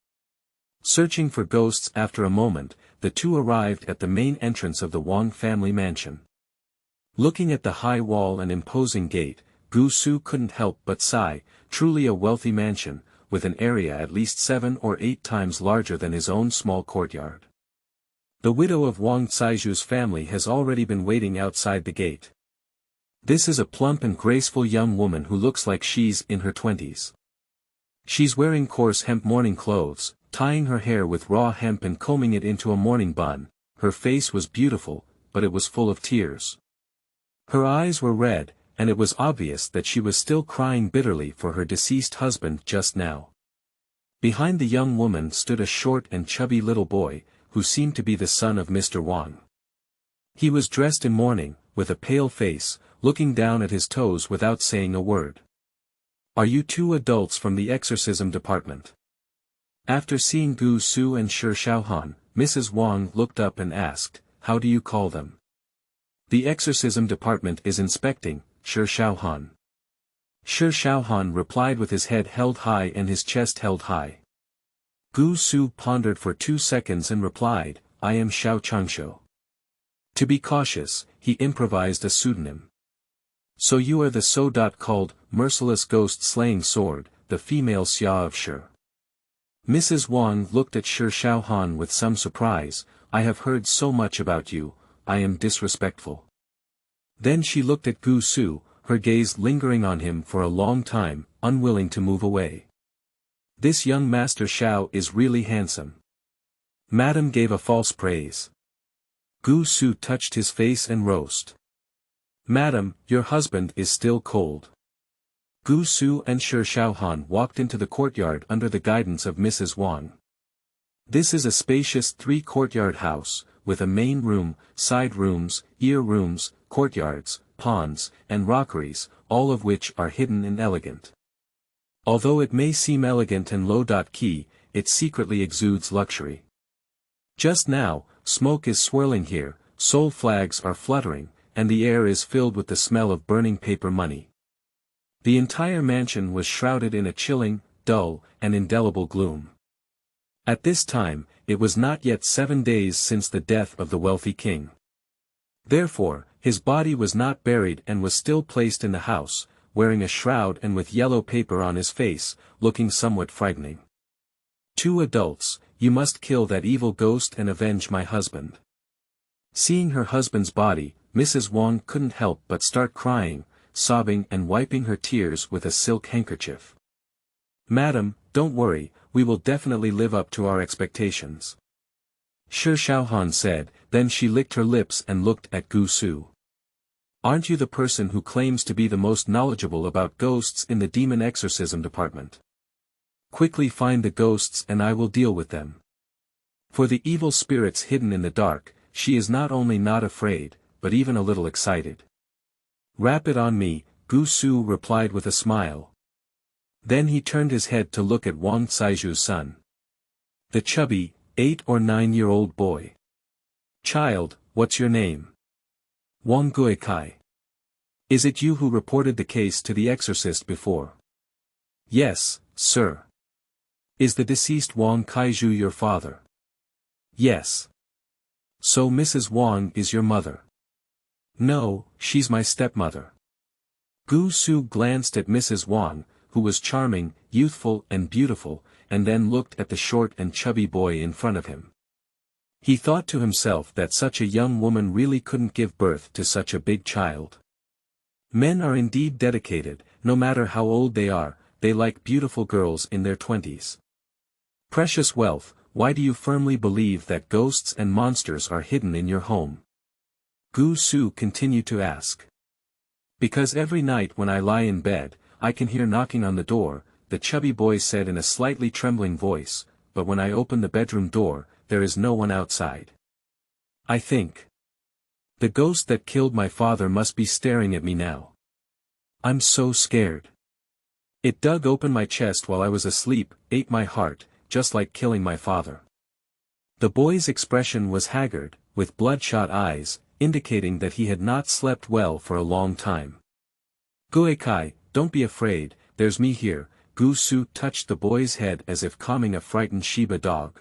Searching for ghosts. After a moment, the two arrived at the main entrance of the Wang family mansion. Looking at the high wall and imposing gate, Gu Su couldn't help but sigh, truly a wealthy mansion, with an area at least 7 or 8 times larger than his own small courtyard. The widow of Wang Caiju's family has already been waiting outside the gate. This is a plump and graceful young woman who looks like she's in her 20s. She's wearing coarse hemp morning clothes, tying her hair with raw hemp and combing it into a morning bun. Her face was beautiful, but it was full of tears. Her eyes were red, and it was obvious that she was still crying bitterly for her deceased husband just now. Behind the young woman stood a short and chubby little boy, who seemed to be the son of Mr. Wang. He was dressed in mourning, with a pale face, looking down at his toes without saying a word. Are you 2 adults from the exorcism department? After seeing Gu Su and Shi Shaohan, Mrs. Wang looked up and asked, How do you call them? The exorcism department is inspecting, Shi Shaohan. Shi Shaohan replied with his head held high and his chest held high. Gu Su pondered for 2 seconds and replied, I am Xiao Changsheng. To be cautious, he improvised a pseudonym. So you are the so-called, merciless ghost-slaying sword, the female Xia of Shi. Mrs. Wang looked at Shi Shaohan with some surprise. I have heard so much about you, I am disrespectful. Then she looked at Gu Su, her gaze lingering on him for a long time, unwilling to move away. This young Master Xiao is really handsome. Madame gave a false praise. Gu Su touched his face and roast. Madam, your husband is still cold. Gu Su and Shi Shaohan walked into the courtyard under the guidance of Mrs. Wang. This is a spacious 3-courtyard house, with a main room, side rooms, ear rooms, courtyards, ponds, and rockeries, all of which are hidden and elegant. Although it may seem elegant and low-key, it secretly exudes luxury. Just now, smoke is swirling here, soul flags are fluttering, and the air is filled with the smell of burning paper money. The entire mansion was shrouded in a chilling, dull, and indelible gloom. At this time, it was not yet 7 days since the death of the wealthy king. Therefore, his body was not buried and was still placed in the house, wearing a shroud and with yellow paper on his face, looking somewhat frightening. 2 adults, you must kill that evil ghost and avenge my husband. Seeing her husband's body, Mrs. Wang couldn't help but start crying, sobbing and wiping her tears with a silk handkerchief. Madam, don't worry, we will definitely live up to our expectations. Shi Shaohan said, then she licked her lips and looked at Gu Su. Aren't you the person who claims to be the most knowledgeable about ghosts in the demon exorcism department? Quickly find the ghosts and I will deal with them. For the evil spirits hidden in the dark, she is not only not afraid, but even a little excited. Rap it on me, Gu Su replied with a smile. Then he turned his head to look at Wang Caiju's son. The chubby, 8 or 9-year-old boy. Child, what's your name? Wang Guikai. Is it you who reported the case to the exorcist before? Yes, sir. Is the deceased Wang Kaiju your father? Yes. So Mrs. Wang is your mother? No, she's my stepmother. Gu Su glanced at Mrs. Wang, who was charming, youthful and beautiful, and then looked at the short and chubby boy in front of him. He thought to himself that such a young woman really couldn't give birth to such a big child. Men are indeed dedicated, no matter how old they are, they like beautiful girls in their 20s. Precious wealth, why do you firmly believe that ghosts and monsters are hidden in your home? Gu Su continued to ask. Because every night when I lie in bed, I can hear knocking on the door, the chubby boy said in a slightly trembling voice, but when I open the bedroom door, there is no one outside. I think. The ghost that killed my father must be staring at me now. I'm so scared. It dug open my chest while I was asleep, ate my heart, just like killing my father. The boy's expression was haggard, with bloodshot eyes, indicating that he had not slept well for a long time. Guikai, don't be afraid, there's me here, Gu Su touched the boy's head as if calming a frightened Shiba dog.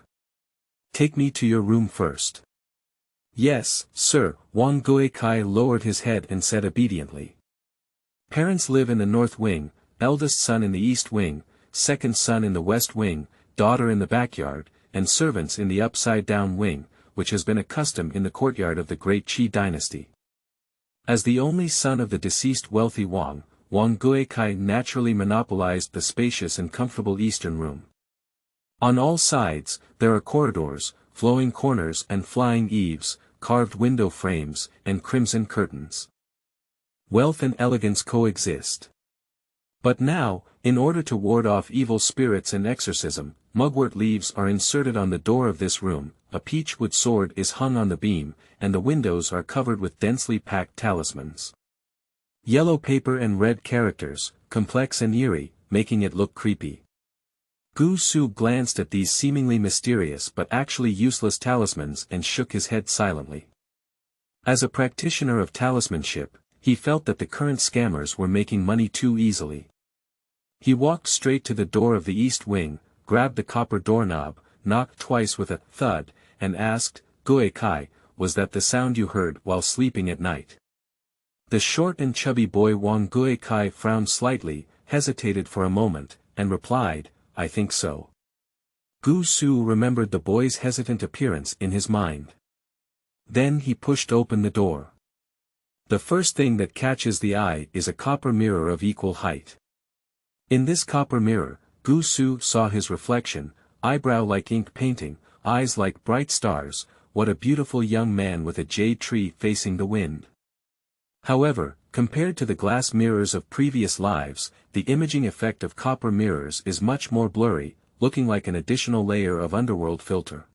Take me to your room first. Yes, sir, Wang Guikai lowered his head and said obediently. Parents live in the north wing, eldest son in the east wing, second son in the west wing, daughter in the backyard, and servants in the upside-down wing, which has been a custom in the courtyard of the great Qi Dynasty. As the only son of the deceased wealthy Wang Guikai naturally monopolized the spacious and comfortable eastern room. On all sides, there are corridors, flowing corners and flying eaves, carved window frames, and crimson curtains. Wealth and elegance coexist. But now, in order to ward off evil spirits and exorcism, mugwort leaves are inserted on the door of this room, a peachwood sword is hung on the beam, and the windows are covered with densely packed talismans. Yellow paper and red characters, complex and eerie, making it look creepy. Gu Su glanced at these seemingly mysterious but actually useless talismans and shook his head silently. As a practitioner of talismanship, he felt that the current scammers were making money too easily. He walked straight to the door of the east wing, grabbed the copper doorknob, knocked twice with a thud, and asked, "Gue Kai, was that the sound you heard while sleeping at night?" The short and chubby boy Wang Gue Kai frowned slightly, hesitated for a moment, and replied, "I think so." Gu Su remembered the boy's hesitant appearance in his mind. Then he pushed open the door. The first thing that catches the eye is a copper mirror of equal height. In this copper mirror, Gu Su saw his reflection, eyebrow like ink painting, eyes like bright stars. What a beautiful young man with a jade tree facing the wind. However, compared to the glass mirrors of previous lives, the imaging effect of copper mirrors is much more blurry, looking like an additional layer of underworld filter.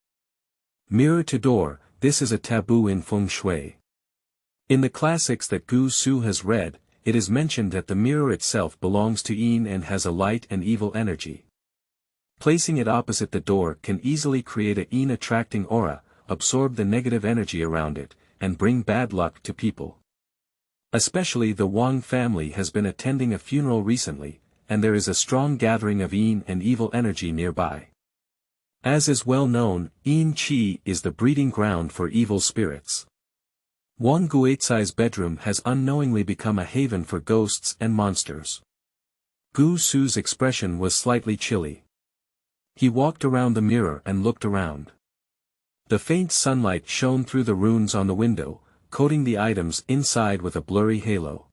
Mirror to door, this is a taboo in feng shui. In the classics that Gu Su has read, it is mentioned that the mirror itself belongs to Yin and has a light and evil energy. Placing it opposite the door can easily create a Yin attracting aura, absorb the negative energy around it, and bring bad luck to people. Especially the Wang family has been attending a funeral recently, and there is a strong gathering of Yin and evil energy nearby. As is well known, Yin Qi is the breeding ground for evil spirits. Wang Guizai's bedroom has unknowingly become a haven for ghosts and monsters. Gu Su's expression was slightly chilly. He walked around the mirror and looked around. The faint sunlight shone through the runes on the window, coating the items inside with a blurry halo.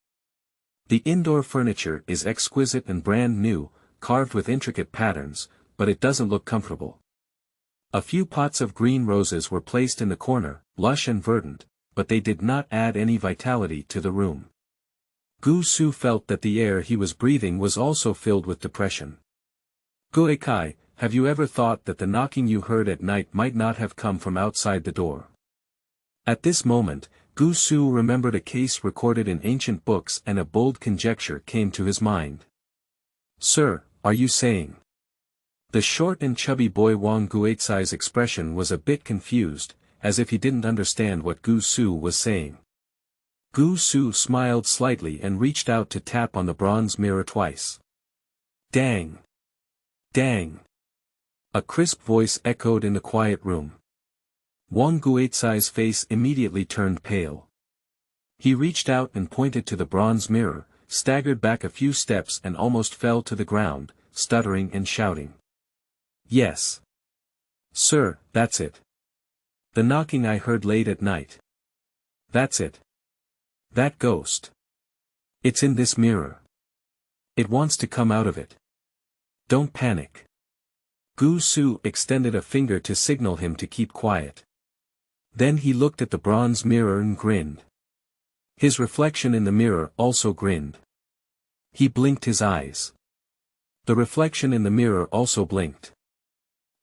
The indoor furniture is exquisite and brand new, carved with intricate patterns, but it doesn't look comfortable. A few pots of green roses were placed in the corner, lush and verdant, but they did not add any vitality to the room. Gu Su felt that the air he was breathing was also filled with depression. Gue Kai, have you ever thought that the knocking you heard at night might not have come from outside the door? At this moment, Gu Su remembered a case recorded in ancient books and a bold conjecture came to his mind. "Sir, are you saying?" The short and chubby boy Wang Guizai's expression was a bit confused, as if he didn't understand what Gu Su was saying. Gu Su smiled slightly and reached out to tap on the bronze mirror twice. "Dang! Dang!" A crisp voice echoed in the quiet room. Wang Guizai's face immediately turned pale. He reached out and pointed to the bronze mirror, staggered back a few steps and almost fell to the ground, stuttering and shouting. "Yes. Sir, that's it. The knocking I heard late at night. That's it. That ghost. It's in this mirror. It wants to come out of it. Don't panic." Gu Su extended a finger to signal him to keep quiet. Then he looked at the bronze mirror and grinned. His reflection in the mirror also grinned. He blinked his eyes. The reflection in the mirror also blinked.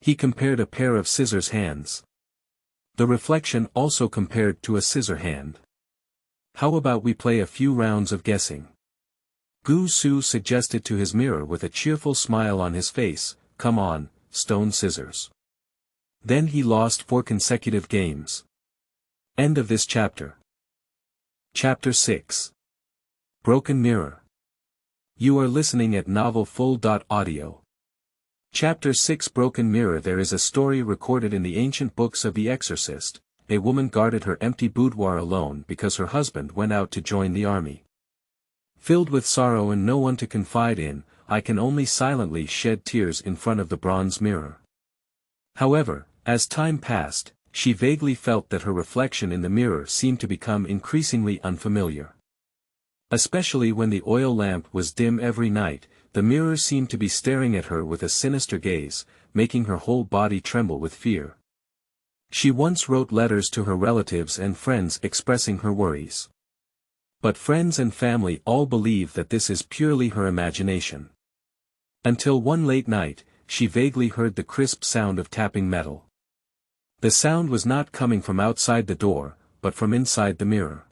He compared a pair of scissors hands. The reflection also compared to a scissor hand. "How about we play a few rounds of guessing?" Gu Su suggested to his mirror with a cheerful smile on his face, "Come on, stone scissors." Then he lost 4 consecutive games. End of this chapter. Chapter 6. Broken Mirror. You are listening at novelfull.audio. Chapter 6 Broken Mirror. There is a story recorded in the ancient books of The Exorcist. A woman guarded her empty boudoir alone because her husband went out to join the army. Filled with sorrow and no one to confide in, I can only silently shed tears in front of the bronze mirror. However, as time passed, she vaguely felt that her reflection in the mirror seemed to become increasingly unfamiliar. Especially when the oil lamp was dim every night, the mirror seemed to be staring at her with a sinister gaze, making her whole body tremble with fear. She once wrote letters to her relatives and friends expressing her worries. But friends and family all believe that this is purely her imagination. Until one late night, she vaguely heard the crisp sound of tapping metal. The sound was not coming from outside the door, but from inside the mirror.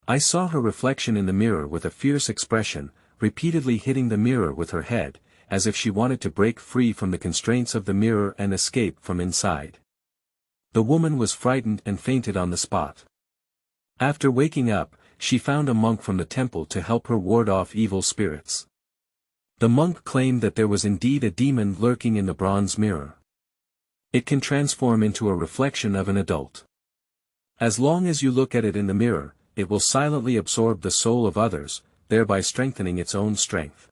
I saw her reflection in the mirror with a fierce expression, repeatedly hitting the mirror with her head, as if she wanted to break free from the constraints of the mirror and escape from inside. The woman was frightened and fainted on the spot. After waking up, she found a monk from the temple to help her ward off evil spirits. The monk claimed that there was indeed a demon lurking in the bronze mirror. It can transform into a reflection of an adult. As long as you look at it in the mirror, it will silently absorb the soul of others, thereby strengthening its own strength.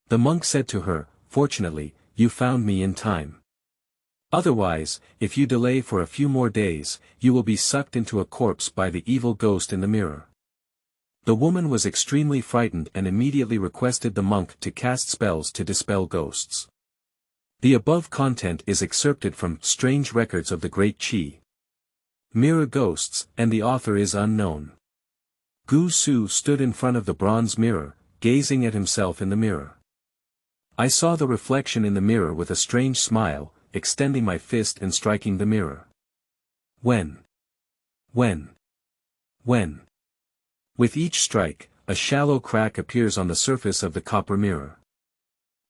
The monk said to her, "Fortunately, you found me in time. Otherwise, if you delay for a few more days, you will be sucked into a corpse by the evil ghost in the mirror." The woman was extremely frightened and immediately requested the monk to cast spells to dispel ghosts. The above content is excerpted from Strange Records of the Great Qi. Mirror Ghosts, and the author is unknown. Gu Su stood in front of the bronze mirror, gazing at himself in the mirror. I saw the reflection in the mirror with a strange smile, extending my fist and striking the mirror. When? With each strike, a shallow crack appears on the surface of the copper mirror.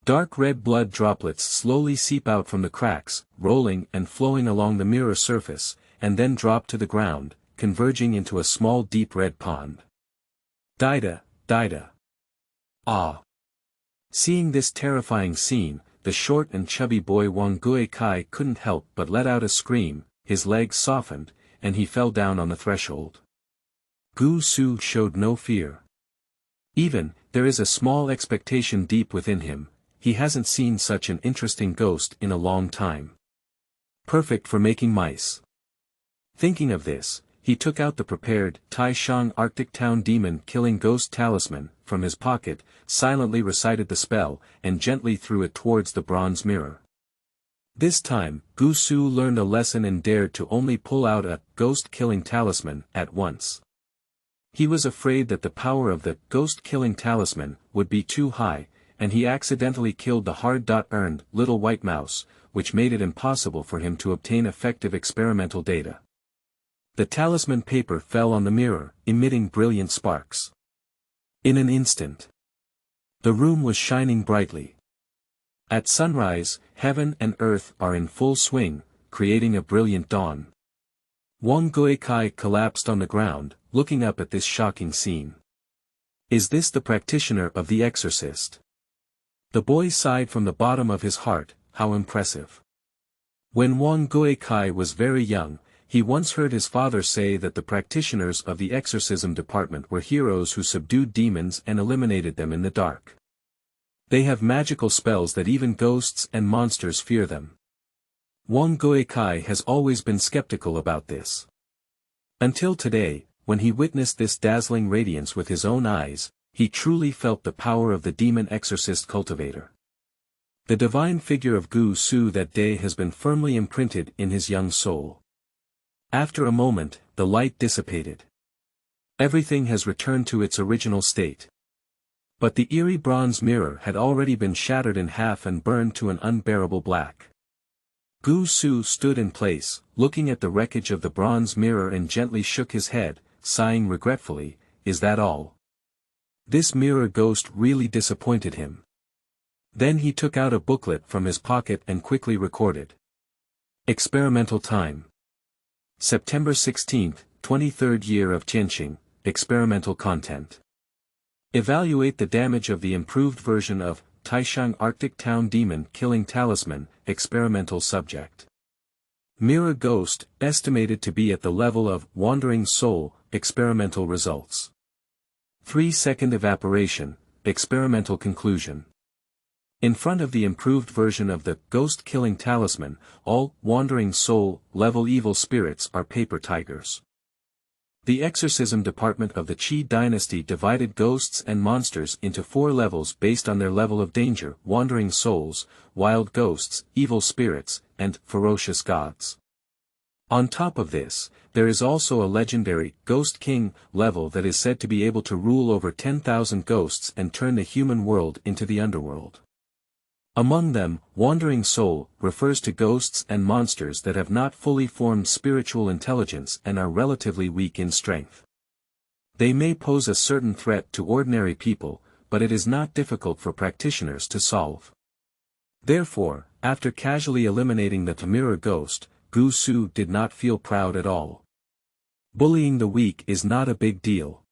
Dark red blood droplets slowly seep out from the cracks, rolling and flowing along the mirror surface, and then drop to the ground, converging into a small deep red pond. Dida. Ah! Seeing this terrifying scene, the short and chubby boy Wang Guikai couldn't help but let out a scream, his legs softened, and he fell down on the threshold. Gu Su showed no fear. There is a small expectation deep within him. He hasn't seen such an interesting ghost in a long time. Perfect for making mice. Thinking of this, he took out the prepared Taishang Arctic Town Demon Killing Ghost Talisman from his pocket, silently recited the spell, and gently threw it towards the bronze mirror. This time, Gu Su learned a lesson and dared to only pull out a ghost-killing talisman at once. He was afraid that the power of the ghost-killing talisman would be too high, and he accidentally killed the hard-earned little white mouse, which made it impossible for him to obtain effective experimental data. The talisman paper fell on the mirror, emitting brilliant sparks. In an instant, the room was shining brightly. At sunrise, heaven and earth are in full swing, creating a brilliant dawn. Wang Guikai collapsed on the ground, looking up at this shocking scene. Is this the practitioner of the exorcist? The boy sighed from the bottom of his heart, how impressive. When Wang Guikai was very young, he once heard his father say that the practitioners of the exorcism department were heroes who subdued demons and eliminated them in the dark. They have magical spells that even ghosts and monsters fear them. Wang Guikai has always been skeptical about this. Until today, when he witnessed this dazzling radiance with his own eyes, he truly felt the power of the demon exorcist cultivator. The divine figure of Gu Su that day has been firmly imprinted in his young soul. After a moment, the light dissipated. Everything has returned to its original state. But the eerie bronze mirror had already been shattered in half and burned to an unbearable black. Gu Su stood in place, looking at the wreckage of the bronze mirror and gently shook his head, sighing regretfully, "Is that all?" This mirror ghost really disappointed him. Then he took out a booklet from his pocket and quickly recorded. Experimental time. September 16, 23rd year of Changsheng, experimental content. Evaluate the damage of the improved version of Taishang Arctic Town Demon Killing Talisman, experimental subject. Mirror Ghost, estimated to be at the level of Wandering Soul, experimental results. 3-second evaporation, experimental conclusion. In front of the improved version of the ghost-killing talisman, all Wandering Soul level evil spirits are paper tigers. The exorcism department of the Qi Dynasty divided ghosts and monsters into 4 levels based on their level of danger: wandering souls, wild ghosts, evil spirits, and ferocious gods. On top of this, there is also a legendary Ghost King level that is said to be able to rule over 10,000 ghosts and turn the human world into the underworld. Among them, Wandering Soul refers to ghosts and monsters that have not fully formed spiritual intelligence and are relatively weak in strength. They may pose a certain threat to ordinary people, but it is not difficult for practitioners to solve. Therefore, after casually eliminating the mirror ghost, Gu Su did not feel proud at all. Bullying the weak is not a big deal.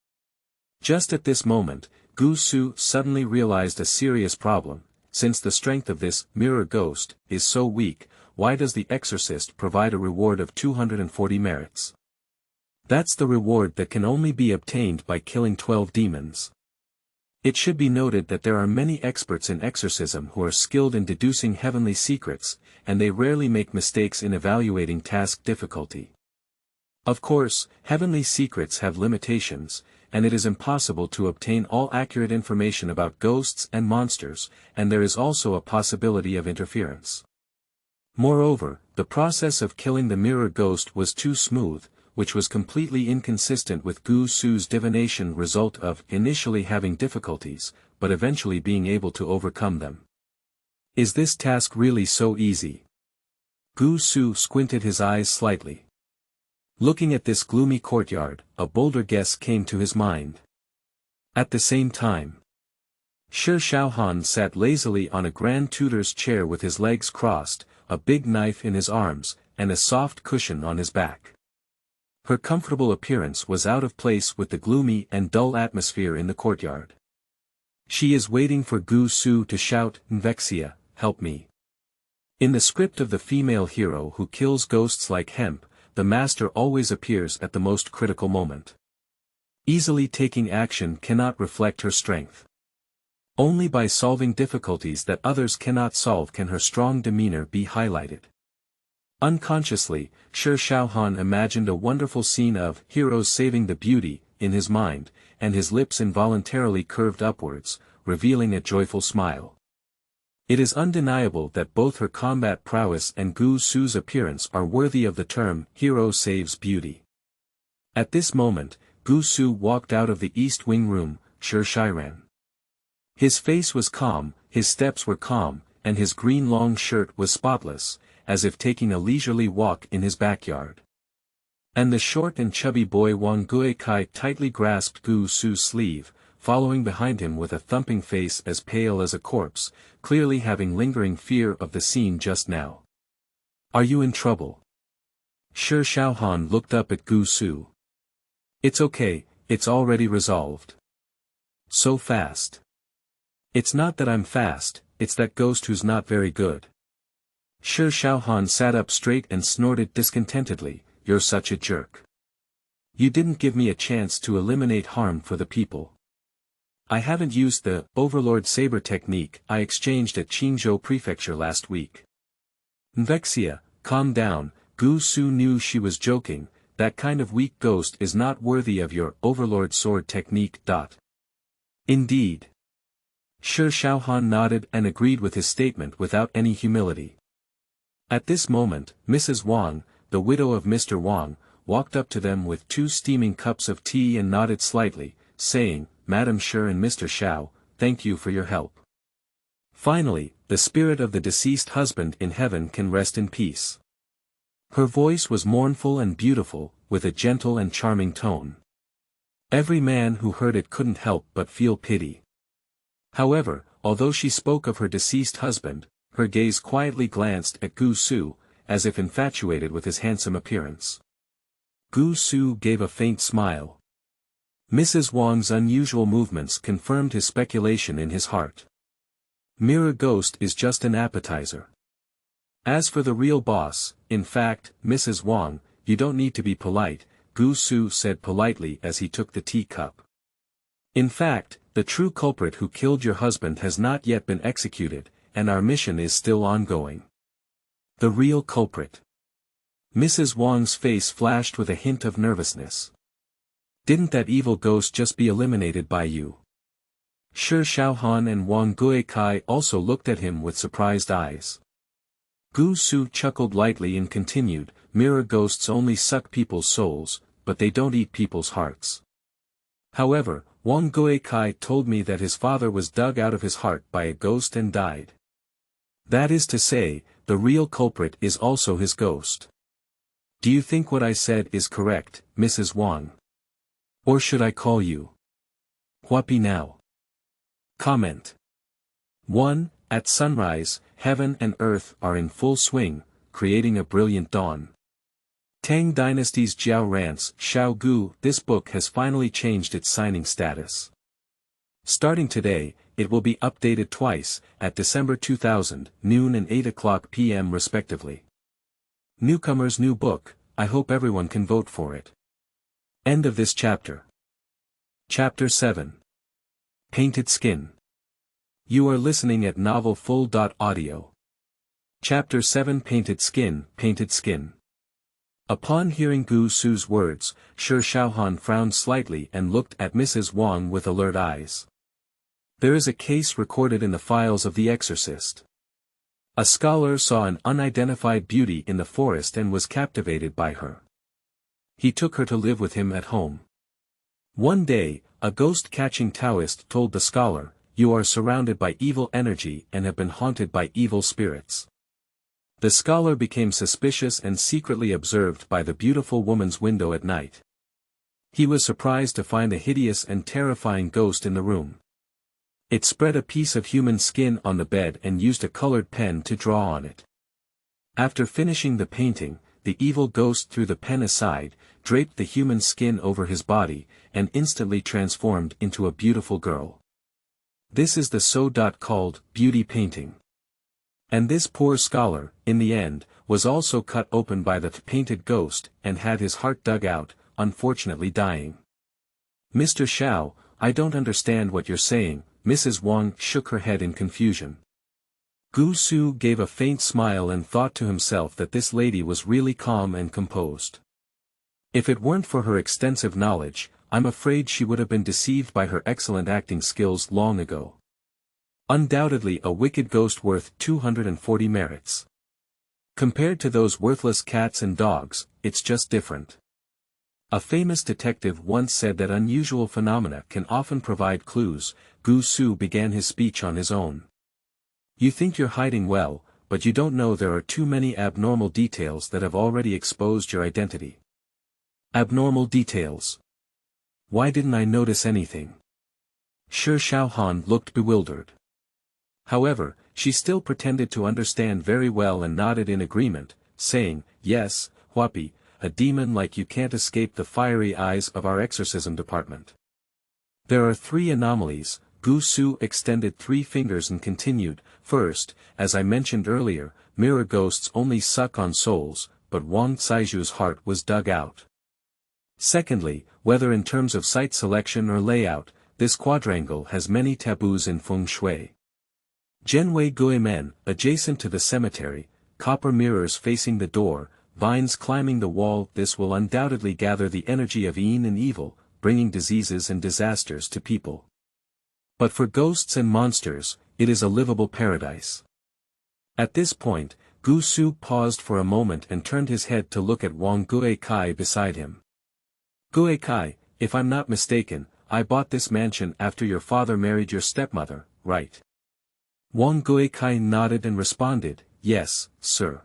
Just at this moment, Gu Su suddenly realized a serious problem. Since the strength of this mirror ghost is so weak, why does the exorcist provide a reward of 240 merits? That's the reward that can only be obtained by killing 12 demons. It should be noted that there are many experts in exorcism who are skilled in deducing heavenly secrets, and they rarely make mistakes in evaluating task difficulty. Of course, heavenly secrets have limitations, and it is impossible to obtain all accurate information about ghosts and monsters, and there is also a possibility of interference. Moreover, the process of killing the mirror ghost was too smooth, which was completely inconsistent with Gu Su's divination result of initially having difficulties, but eventually being able to overcome them. Is this task really so easy? Gu Su squinted his eyes slightly. Looking at this gloomy courtyard, a bolder guess came to his mind. At the same time, Shi Shaohan sat lazily on a grand tutor's chair with his legs crossed, a big knife in his arms, and a soft cushion on his back. Her comfortable appearance was out of place with the gloomy and dull atmosphere in the courtyard. She is waiting for Gu Su to shout, "Nvexia, help me." In the script of the female hero who kills ghosts like hemp, the master always appears at the most critical moment. Easily taking action cannot reflect her strength. Only by solving difficulties that others cannot solve can her strong demeanor be highlighted. Unconsciously, Shi Shaohan imagined a wonderful scene of heroes saving the beauty in his mind, and his lips involuntarily curved upwards, revealing a joyful smile. It is undeniable that both her combat prowess and Gu Su's appearance are worthy of the term hero saves beauty. At this moment, Gu Su walked out of the east wing room, Shi Shiran. His face was calm, his steps were calm, and his green long shirt was spotless, as if taking a leisurely walk in his backyard. And the short and chubby boy Wang Guikai tightly grasped Gu Su's sleeve, following behind him with a thumping face as pale as a corpse, clearly having lingering fear of the scene just now. "Are you in trouble?" Shi Shaohan looked up at Gu Su. "It's okay, it's already resolved." "So fast." "It's not that I'm fast, it's that ghost who's not very good." Shi Shaohan sat up straight and snorted discontentedly, "You're such a jerk. You didn't give me a chance to eliminate harm for the people. I haven't used the Overlord Saber technique I exchanged at Qingzhou Prefecture last week." "Nvexia, calm down," Gu Su knew she was joking, "that kind of weak ghost is not worthy of your Overlord Sword technique. Indeed." Shi Shaohan nodded and agreed with his statement without any humility. At this moment, Mrs. Wang, the widow of Mr. Wang, walked up to them with 2 steaming cups of tea and nodded slightly, saying, "Madam Shi and Mr. Shao, thank you for your help. Finally, the spirit of the deceased husband in heaven can rest in peace." Her voice was mournful and beautiful, with a gentle and charming tone. Every man who heard it couldn't help but feel pity. However, although she spoke of her deceased husband, her gaze quietly glanced at Gu Su, as if infatuated with his handsome appearance. Gu Su gave a faint smile. Mrs. Wang's unusual movements confirmed his speculation in his heart. Mirror ghost is just an appetizer. As for the real boss, in fact, Mrs. Wang, you don't need to be polite, Gu Su said politely as he took the teacup. In fact, the true culprit who killed your husband has not yet been executed, and our mission is still ongoing. The real culprit. Mrs. Wang's face flashed with a hint of nervousness. Didn't that evil ghost just be eliminated by you? Shi Shaohan and Wang Guikai also looked at him with surprised eyes. Gu Su chuckled lightly and continued, "Mirror ghosts only suck people's souls, but they don't eat people's hearts. However, Wang Guikai told me that his father was dug out of his heart by a ghost and died. That is to say, the real culprit is also his ghost. Do you think what I said is correct, Mrs. Wang? Or should I call you Huapi now?" Comment. 1. At sunrise, heaven and earth are in full swing, creating a brilliant dawn. Tang Dynasty's Jiao Rance, Xiao Gu. This book has finally changed its signing status. Starting today, it will be updated twice, at December 2000, noon and 8 p.m. respectively. Newcomer's new book, I hope everyone can vote for it. End of this chapter. Chapter 7. Painted Skin. You are listening at novelfull.audio. Chapter 7 Painted Skin, Painted Skin. Upon hearing Gu Su's words, Shi Shaohan frowned slightly and looked at Mrs. Wang with alert eyes. There is a case recorded in the files of the exorcist. A scholar saw an unidentified beauty in the forest and was captivated by her. He took her to live with him at home. One day, a ghost-catching Taoist told the scholar, "You are surrounded by evil energy and have been haunted by evil spirits." The scholar became suspicious and secretly observed by the beautiful woman's window at night. He was surprised to find a hideous and terrifying ghost in the room. It spread a piece of human skin on the bed and used a colored pen to draw on it. After finishing the painting, the evil ghost threw the pen aside, draped the human skin over his body, and instantly transformed into a beautiful girl. This is the so-called beauty painting. And this poor scholar, in the end, was also cut open by the painted ghost and had his heart dug out, unfortunately dying. "Mr. Xiao, I don't understand what you're saying." Mrs. Wang shook her head in confusion. Gu Su gave a faint smile and thought to himself that this lady was really calm and composed. If it weren't for her extensive knowledge, I'm afraid she would have been deceived by her excellent acting skills long ago. Undoubtedly a wicked ghost worth 240 merits. Compared to those worthless cats and dogs, it's just different. A famous detective once said that unusual phenomena can often provide clues. Gu Su began his speech on his own. You think you're hiding well, but you don't know there are too many abnormal details that have already exposed your identity. Abnormal details. Why didn't I notice anything? Shi Shaohan looked bewildered. However, she still pretended to understand very well and nodded in agreement, saying, "Yes, Huapi, a demon like you can't escape the fiery eyes of our exorcism department. There are 3 anomalies." Gu Su extended 3 fingers and continued, "First, as I mentioned earlier, mirror ghosts only suck on souls, but Wang Caiju's heart was dug out. Secondly, whether in terms of site selection or layout, this quadrangle has many taboos in feng shui. Zhenwei Guimen, adjacent to the cemetery, copper mirrors facing the door, vines climbing the wall. This will undoubtedly gather the energy of yin and evil, bringing diseases and disasters to people. But for ghosts and monsters, it is a livable paradise." At this point, Gu Su paused for a moment and turned his head to look at Wang Guikai beside him. "Guikai, if I'm not mistaken, I bought this mansion after your father married your stepmother, right?" Wang Guikai nodded and responded, "Yes, sir.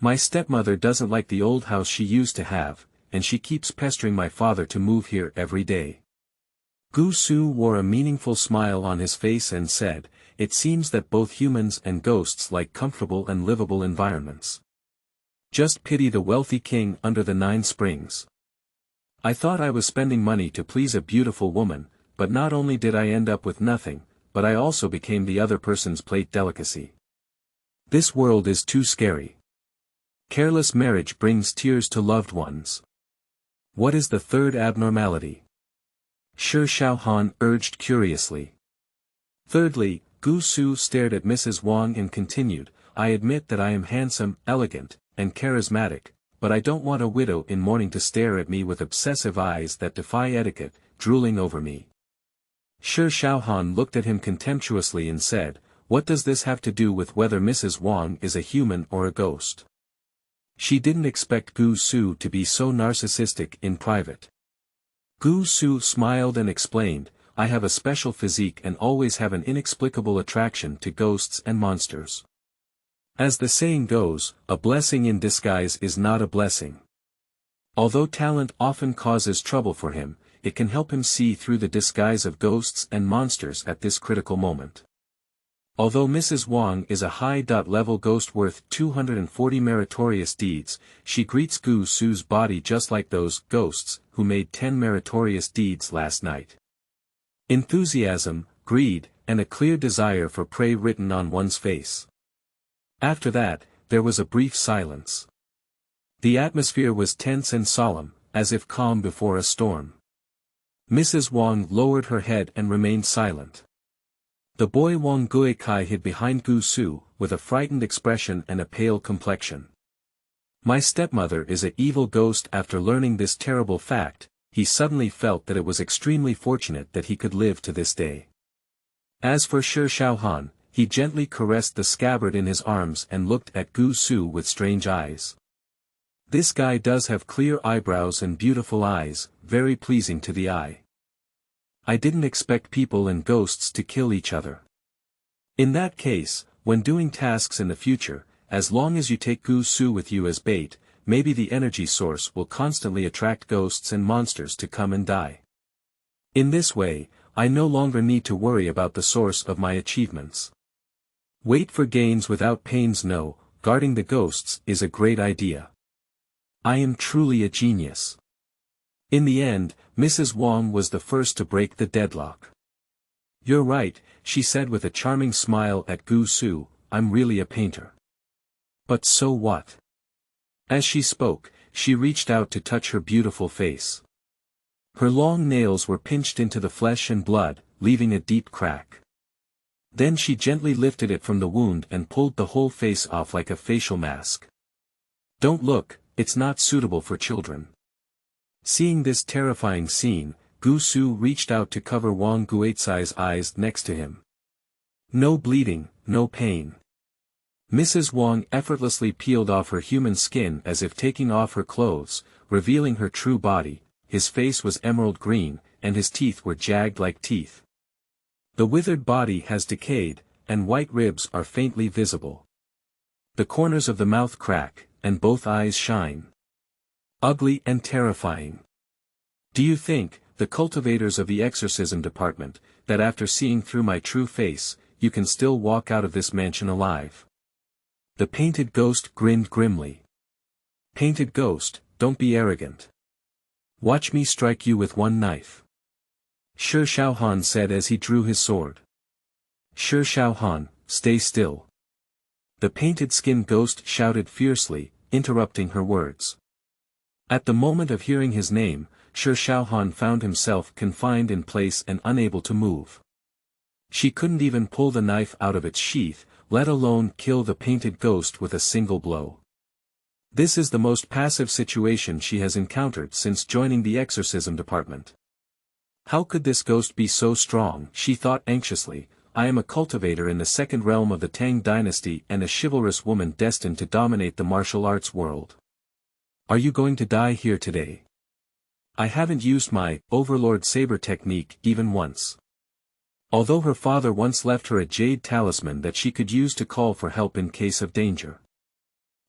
My stepmother doesn't like the old house she used to have, and she keeps pestering my father to move here every day." Gu Su wore a meaningful smile on his face and said, "It seems that both humans and ghosts like comfortable and livable environments. Just pity the wealthy king under the 9 springs. I thought I was spending money to please a beautiful woman, but not only did I end up with nothing, but I also became the other person's plate delicacy. This world is too scary. Careless marriage brings tears to loved ones. What is the 3rd abnormality?" Shi Shaohan urged curiously. "Thirdly," Gu Su stared at Mrs. Wang and continued, "I admit that I am handsome, elegant, and charismatic, but I don't want a widow in mourning to stare at me with obsessive eyes that defy etiquette, drooling over me." Shi Shaohan looked at him contemptuously and said, "What does this have to do with whether Mrs. Wang is a human or a ghost?" She didn't expect Gu Su to be so narcissistic in private. Gu Su smiled and explained, "I have a special physique and always have an inexplicable attraction to ghosts and monsters. As the saying goes, a blessing in disguise is not a blessing. Although talent often causes trouble for him, it can help him see through the disguise of ghosts and monsters at this critical moment." Although Mrs. Wang is a high-level ghost worth 240 meritorious deeds, she greets Gu Su's body just like those ghosts who made 10 meritorious deeds last night. Enthusiasm, greed, and a clear desire for prey written on one's face. After that, there was a brief silence. The atmosphere was tense and solemn, as if calm before a storm. Mrs. Wang lowered her head and remained silent. The boy Wang Guikai hid behind Gu Su, with a frightened expression and a pale complexion. My stepmother is an evil ghost. After learning this terrible fact, he suddenly felt that it was extremely fortunate that he could live to this day. As for Shi Shaohan, he gently caressed the scabbard in his arms and looked at Gu Su with strange eyes. This guy does have clear eyebrows and beautiful eyes, very pleasing to the eye. I didn't expect people and ghosts to kill each other. In that case, when doing tasks in the future, as long as you take Gu Su with you as bait, maybe the energy source will constantly attract ghosts and monsters to come and die. In this way, I no longer need to worry about the source of my achievements. Wait for gains without pains. No, guarding the ghosts is a great idea. I am truly a genius. In the end, Mrs. Wang was the first to break the deadlock. You're right, she said with a charming smile at Gu Su, I'm really a painter. But so what? As she spoke, she reached out to touch her beautiful face. Her long nails were pinched into the flesh and blood, leaving a deep crack. Then she gently lifted it from the wound and pulled the whole face off like a facial mask. Don't look, it's not suitable for children. Seeing this terrifying scene, Gu Su reached out to cover Wang Guizai's eyes next to him. No bleeding, no pain. Mrs. Wang effortlessly peeled off her human skin as if taking off her clothes, revealing her true body. His face was emerald green, and his teeth were jagged like teeth. The withered body has decayed, and white ribs are faintly visible. The corners of the mouth crack, and both eyes shine. Ugly and terrifying. Do you think, the cultivators of the exorcism department, that after seeing through my true face, you can still walk out of this mansion alive? The painted ghost grinned grimly. Painted ghost, don't be arrogant. Watch me strike you with one knife. Shi Shaohan said as he drew his sword. Shi Shaohan, stay still. The painted skin ghost shouted fiercely, interrupting her words. At the moment of hearing his name, Shi Shaohan found himself confined in place and unable to move. She couldn't even pull the knife out of its sheath, let alone kill the painted ghost with a single blow. This is the most passive situation she has encountered since joining the exorcism department. How could this ghost be so strong? She thought anxiously. I am a cultivator in the second realm of the Tang Dynasty and a chivalrous woman destined to dominate the martial arts world. Are you going to die here today? I haven't used my Overlord Saber technique even once. Although her father once left her a jade talisman that she could use to call for help in case of danger.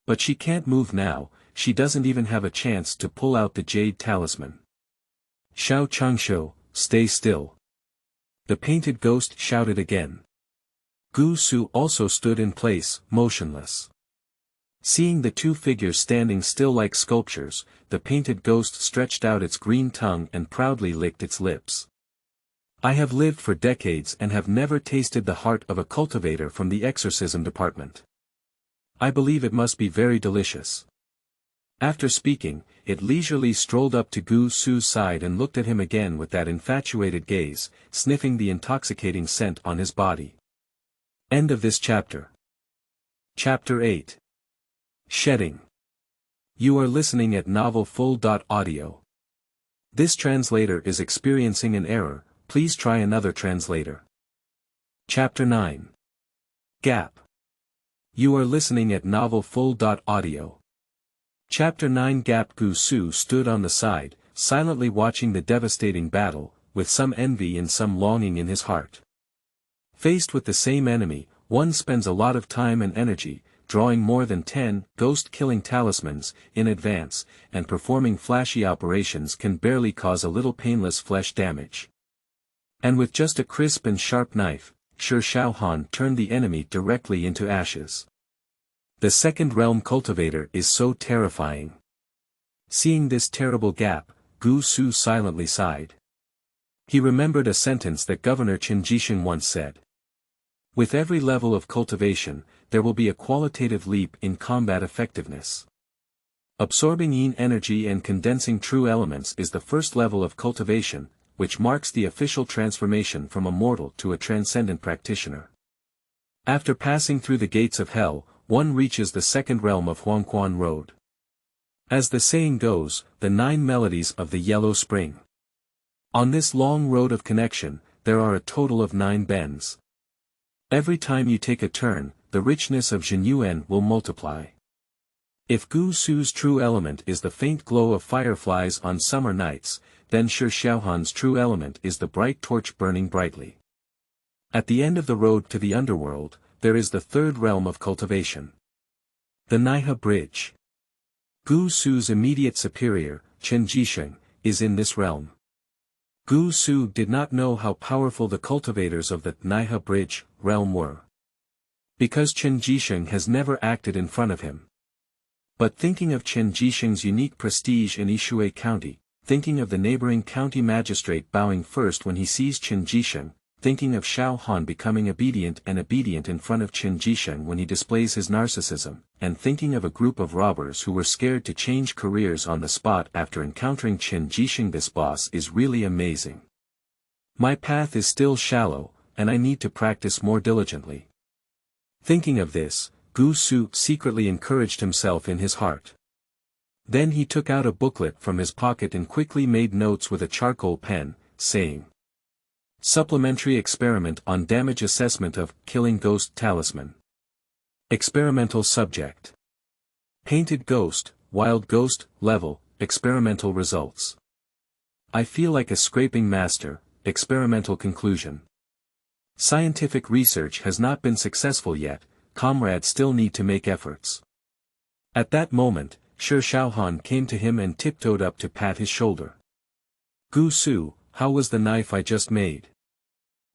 But she can't move now, she doesn't even have a chance to pull out the jade talisman. Xiao Changsheng, stay still. The painted ghost shouted again. Gu Su also stood in place, motionless. Seeing the two figures standing still like sculptures, the painted ghost stretched out its green tongue and proudly licked its lips. I have lived for decades and have never tasted the heart of a cultivator from the exorcism department. I believe it must be very delicious. After speaking, it leisurely strolled up to Gu Su's side and looked at him again with that infatuated gaze, sniffing the intoxicating scent on his body. End of this chapter. Chapter 8. Shedding. You are listening at novelfull.audio. This translator is experiencing an error, please try another translator. Chapter 9. Gap. You are listening at novelfull.audio. Chapter 9. Gap. Gu Su stood on the side, silently watching the devastating battle, with some envy and some longing in his heart. Faced with the same enemy, one spends a lot of time and energy, drawing more than 10 ghost-killing talismans in advance, and performing flashy operations can barely cause a little painless flesh damage. And with just a crisp and sharp knife, Shi Shaohan turned the enemy directly into ashes. The second realm cultivator is so terrifying. Seeing this terrible gap, Gu Su silently sighed. He remembered a sentence that Governor Changsheng once said. With every level of cultivation, there will be a qualitative leap in combat effectiveness. Absorbing yin energy and condensing true elements is the first level of cultivation, which marks the official transformation from a mortal to a transcendent practitioner. After passing through the gates of hell, one reaches the second realm of Huangquan Road. As the saying goes, the 9 melodies of the Yellow Spring. On this long road of connection, there are a total of 9 bends. Every time you take a turn, the richness of Zhenyuan will multiply. If Gu Su's true element is the faint glow of fireflies on summer nights, then Shi Shaohan's true element is the bright torch burning brightly. At the end of the road to the underworld, there is the third realm of cultivation. The Naiha Bridge. Gu Su's immediate superior, Changsheng, is in this realm. Gu Su did not know how powerful the cultivators of the Naiha Bridge realm were. Because Changsheng has never acted in front of him. But thinking of Changsheng's unique prestige in Yishui County, thinking of the neighboring county magistrate bowing first when he sees Changsheng, thinking of Xiao Han becoming obedient in front of Changsheng when he displays his narcissism, and thinking of a group of robbers who were scared to change careers on the spot after encountering Changsheng, this boss is really amazing. My path is still shallow, and I need to practice more diligently. Thinking of this, Gu Su secretly encouraged himself in his heart. Then he took out a booklet from his pocket and quickly made notes with a charcoal pen, saying, Supplementary experiment on damage assessment of Killing Ghost Talisman. Experimental subject. Painted Ghost, Wild Ghost, Level, Experimental results. I feel like a scraping master, experimental conclusion. Scientific research has not been successful yet, comrades still need to make efforts. At that moment, Shi Shaohan came to him and tiptoed up to pat his shoulder. Gu Su, how was the knife I just made?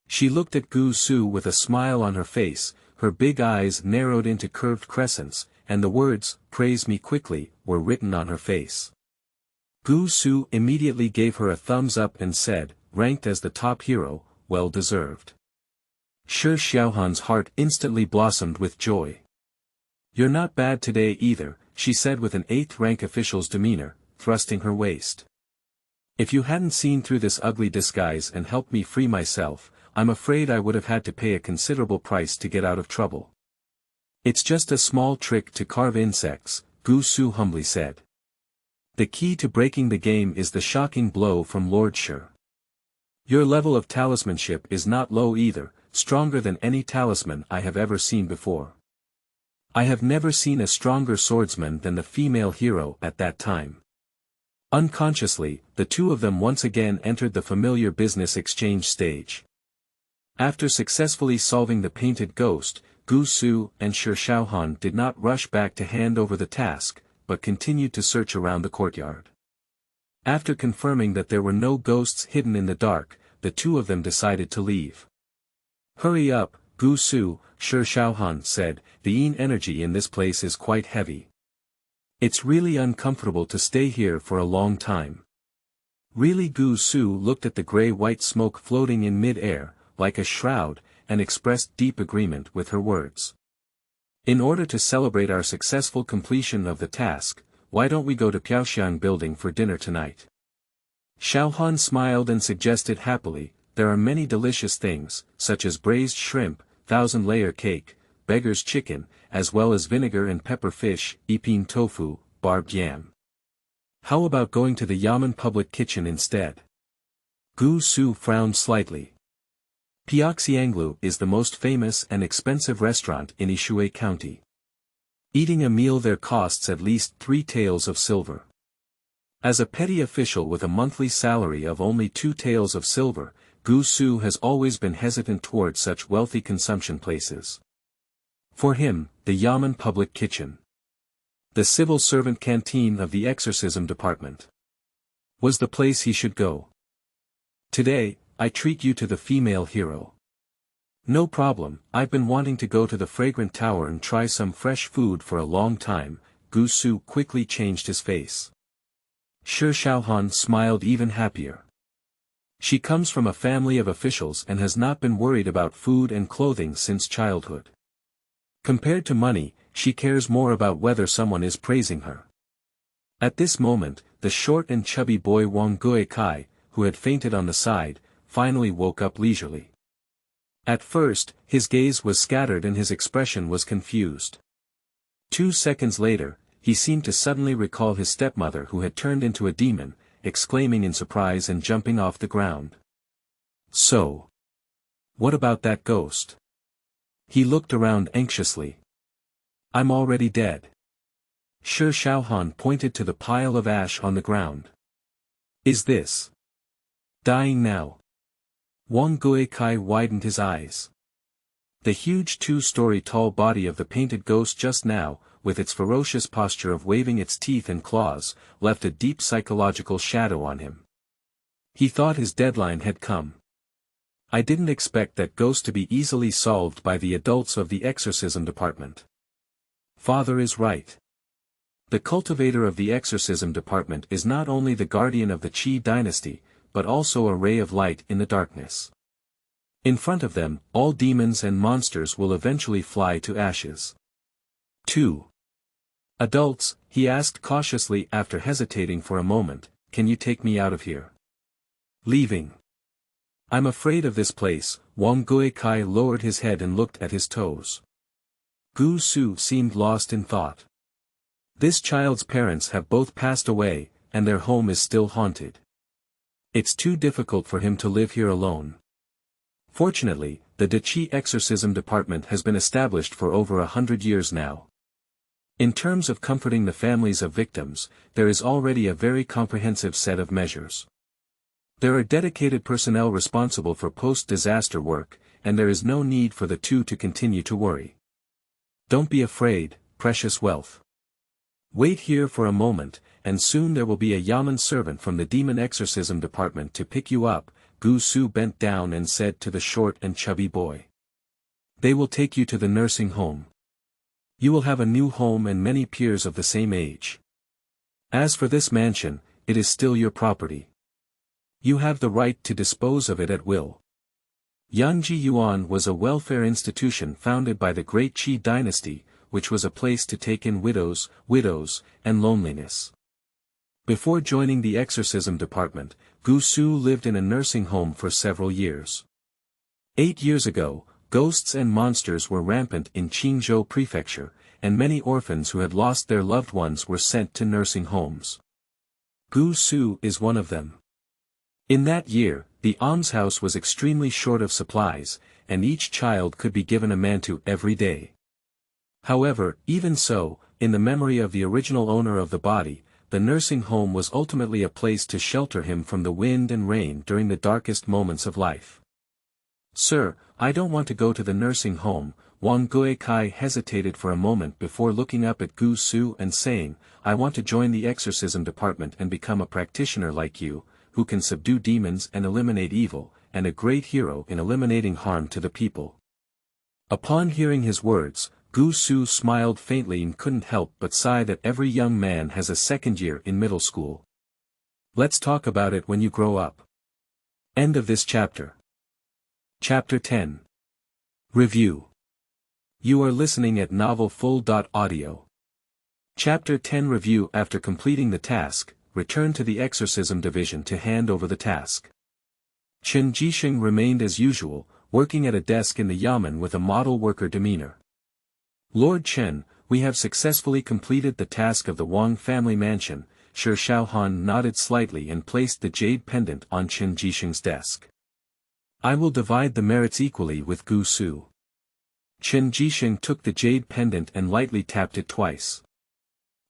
She looked at Gu Su with a smile on her face, her big eyes narrowed into curved crescents, and the words, "Praise me quickly," were written on her face. Gu Su immediately gave her a thumbs up and said, ranked as the top hero, well deserved. Shi Shaohan's heart instantly blossomed with joy. You're not bad today either, she said with an 8th rank official's demeanor, thrusting her waist. If you hadn't seen through this ugly disguise and helped me free myself, I'm afraid I would have had to pay a considerable price to get out of trouble. It's just a small trick to carve insects, Gu Su humbly said. The key to breaking the game is the shocking blow from Lord Shi. Your level of talismanship is not low either, stronger than any talisman I have ever seen before. I have never seen a stronger swordsman than the female hero at that time. Unconsciously, the two of them once again entered the familiar business exchange stage. After successfully solving the painted ghost, Gu Su and Shi Shaohan did not rush back to hand over the task, but continued to search around the courtyard. After confirming that there were no ghosts hidden in the dark, the two of them decided to leave. Hurry up, Gu Su, Shi Shaohan said, the yin energy in this place is quite heavy. It's really uncomfortable to stay here for a long time. Really? Gu Su looked at the gray-white smoke floating in mid-air, like a shroud, and expressed deep agreement with her words. In order to celebrate our successful completion of the task, why don't we go to Piaoxiang building for dinner tonight? Shaohan smiled and suggested happily, there are many delicious things, such as braised shrimp, 1,000-layer cake, beggar's chicken, as well as vinegar and pepper fish, epine tofu, barbed yam. How about going to the Yamen public kitchen instead? Gu Su frowned slightly. Piaoxianglu is the most famous and expensive restaurant in Yishui County. Eating a meal there costs at least 3 taels of silver. As a petty official with a monthly salary of only 2 taels of silver, Gu Su has always been hesitant towards such wealthy consumption places. For him, the Yamen public kitchen, the civil servant canteen of the exorcism department, was the place he should go. Today, I treat you to the female hero. No problem, I've been wanting to go to the fragrant tower and try some fresh food for a long time. Gu Su quickly changed his face. Shi Shaohan smiled even happier. She comes from a family of officials and has not been worried about food and clothing since childhood. Compared to money, she cares more about whether someone is praising her. At this moment, the short and chubby boy Wang Guikai, who had fainted on the side, finally woke up leisurely. At first, his gaze was scattered and his expression was confused. 2 seconds later, he seemed to suddenly recall his stepmother who had turned into a demon, exclaiming in surprise and jumping off the ground. So, what about that ghost? He looked around anxiously. I'm already dead. Shi Shaohan pointed to the pile of ash on the ground. Is this dying now? Wang Guikai widened his eyes. The huge 2-story tall body of the painted ghost just now, with its ferocious posture of waving its teeth and claws, left a deep psychological shadow on him. He thought his deadline had come. I didn't expect that ghost to be easily solved by the adults of the exorcism department. Father is right. The cultivator of the exorcism department is not only the guardian of the Qi Dynasty, but also a ray of light in the darkness. In front of them, all demons and monsters will eventually fly to ashes. 2. Adults, he asked cautiously after hesitating for a moment, can you take me out of here? Leaving. I'm afraid of this place. Wang Guikai lowered his head and looked at his toes. Gu Su seemed lost in thought. This child's parents have both passed away, and their home is still haunted. It's too difficult for him to live here alone. Fortunately, the De Qi exorcism department has been established for over 100 years now. In terms of comforting the families of victims, there is already a very comprehensive set of measures. There are dedicated personnel responsible for post-disaster work, and there is no need for the two to continue to worry. Don't be afraid, precious wealth. Wait here for a moment, and soon there will be a yamen servant from the demon exorcism department to pick you up. Gu Su bent down and said to the short and chubby boy. They will take you to the nursing home. You will have a new home and many peers of the same age. As for this mansion, it is still your property. You have the right to dispose of it at will. Yanji Yuan was a welfare institution founded by the great Qi Dynasty, which was a place to take in widows, and loneliness. Before joining the exorcism department, Gu Su lived in a nursing home for several years. 8 years ago, ghosts and monsters were rampant in Qingzhou Prefecture, and many orphans who had lost their loved ones were sent to nursing homes. Gu Su is one of them. In that year, the almshouse was extremely short of supplies, and each child could be given a mantu every day. However, even so, in the memory of the original owner of the body, the nursing home was ultimately a place to shelter him from the wind and rain during the darkest moments of life. Sir, I don't want to go to the nursing home. Wang Guikai hesitated for a moment before looking up at Gu Su and saying, I want to join the exorcism department and become a practitioner like you, who can subdue demons and eliminate evil, and a great hero in eliminating harm to the people. Upon hearing his words, Gu Su smiled faintly and couldn't help but sigh that every young man has a second year in middle school. Let's talk about it when you grow up. End of this chapter. Chapter 10. Review. You are listening at novelfull.audio. Chapter 10 Review. After completing the task, return to the exorcism division to hand over the task. Changsheng remained as usual, working at a desk in the yamen with a model worker demeanor. Lord Chen, we have successfully completed the task of the Wang family mansion. Shi Shaohan nodded slightly and placed the jade pendant on Changsheng's desk. I will divide the merits equally with Gu Su. Changsheng took the jade pendant and lightly tapped it twice.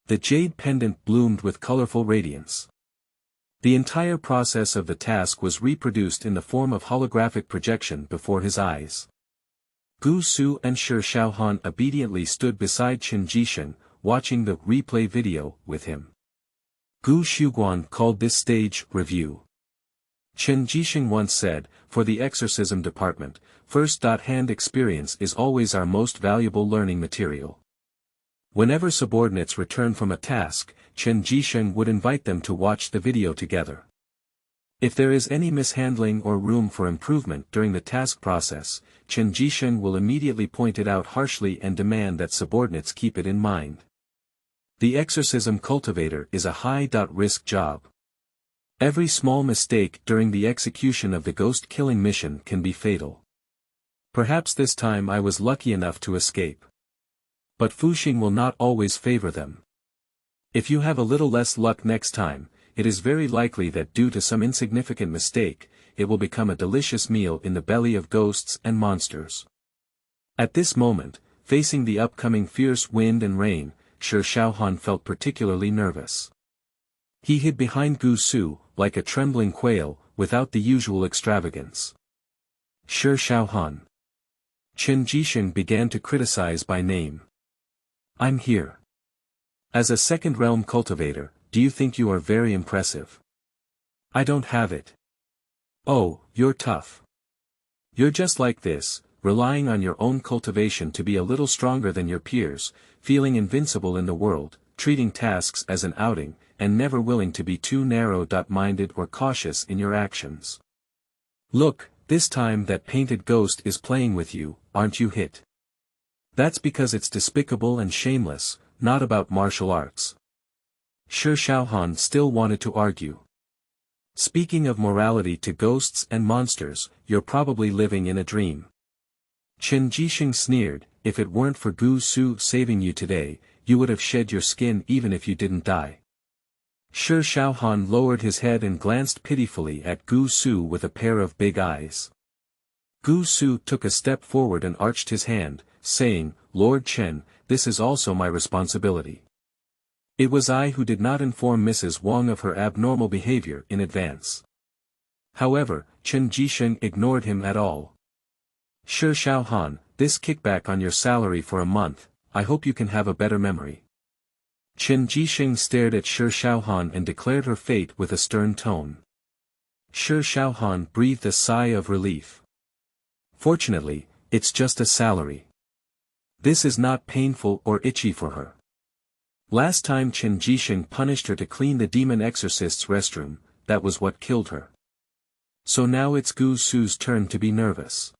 The jade pendant bloomed with colorful radiance. The entire process of the task was reproduced in the form of holographic projection before his eyes. Gu Su and Shi Shaohan obediently stood beside Changsheng, watching the replay video with him. Gu Shuguan called this stage review. Changsheng once said, for the exorcism department, first-hand experience is always our most valuable learning material. Whenever subordinates return from a task, Changsheng would invite them to watch the video together. If there is any mishandling or room for improvement during the task process, Changsheng will immediately point it out harshly and demand that subordinates keep it in mind. The exorcism cultivator is a high-risk job. Every small mistake during the execution of the ghost-killing mission can be fatal. Perhaps this time I was lucky enough to escape. But Fuxing will not always favor them. If you have a little less luck next time, it is very likely that due to some insignificant mistake, it will become a delicious meal in the belly of ghosts and monsters. At this moment, facing the upcoming fierce wind and rain, Shi Shaohan felt particularly nervous. He hid behind Gu Su, like a trembling quail, without the usual extravagance. Shi Shaohan. Changsheng began to criticize by name. I'm here. As a second realm cultivator, do you think you are very impressive? I don't have it. Oh, you're tough. You're just like this, relying on your own cultivation to be a little stronger than your peers, feeling invincible in the world, treating tasks as an outing, and never willing to be too narrow-minded or cautious in your actions. Look, this time that painted ghost is playing with you, aren't you hit? That's because it's despicable and shameless, not about martial arts. Shi Shaohan still wanted to argue. Speaking of morality to ghosts and monsters, you're probably living in a dream. Changsheng sneered, if it weren't for Gu Su saving you today, you would have shed your skin even if you didn't die. Shi Shaohan lowered his head and glanced pitifully at Gu Su with a pair of big eyes. Gu Su took a step forward and arched his hand, saying, Lord Chen, this is also my responsibility. It was I who did not inform Mrs. Wang of her abnormal behavior in advance. However, Changsheng ignored him at all. Shi Shaohan, this kickback on your salary for a month, I hope you can have a better memory. Changsheng stared at Shi Shaohan and declared her fate with a stern tone. Shi Shaohan breathed a sigh of relief. Fortunately, it's just a salary. This is not painful or itchy for her. Last time Changsheng punished her to clean the demon exorcist's restroom, that was what killed her. So now it's Gu Su's turn to be nervous.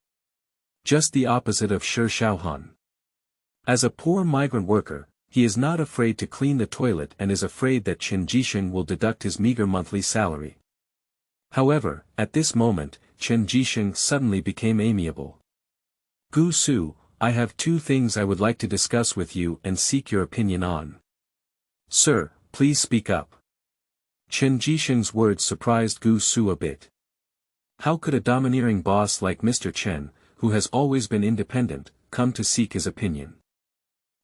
Just the opposite of Shi Shaohan. As a poor migrant worker, he is not afraid to clean the toilet and is afraid that Changsheng will deduct his meager monthly salary. However, at this moment, Changsheng suddenly became amiable. Gu Su, I have two things I would like to discuss with you and seek your opinion on. Sir, please speak up. Changsheng's words surprised Gu Su a bit. How could a domineering boss like Mr. Chen, who has always been independent, come to seek his opinion?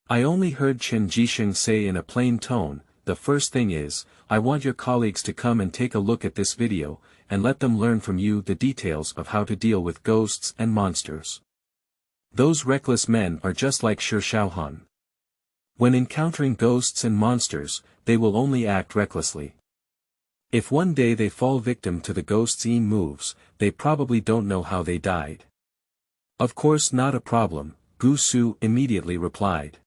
I only heard Changsheng say in a plain tone, the first thing is, I want your colleagues to come and take a look at this video, and let them learn from you the details of how to deal with ghosts and monsters. Those reckless men are just like Shi Shaohan. When encountering ghosts and monsters, they will only act recklessly. If one day they fall victim to the ghost's moves, they probably don't know how they died. Of course, not a problem, Gu Su immediately replied.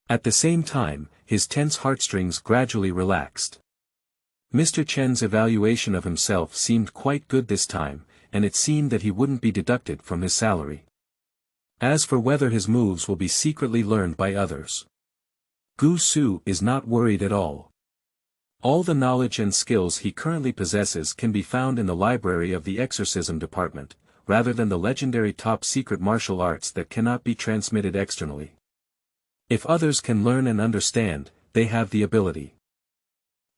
At the same time, his tense heartstrings gradually relaxed. Mr. Chen's evaluation of himself seemed quite good this time, and it seemed that he wouldn't be deducted from his salary. As for whether his moves will be secretly learned by others, Gu Su is not worried at all. All the knowledge and skills he currently possesses can be found in the library of the exorcism department, rather than the legendary top-secret martial arts that cannot be transmitted externally. If others can learn and understand, they have the ability.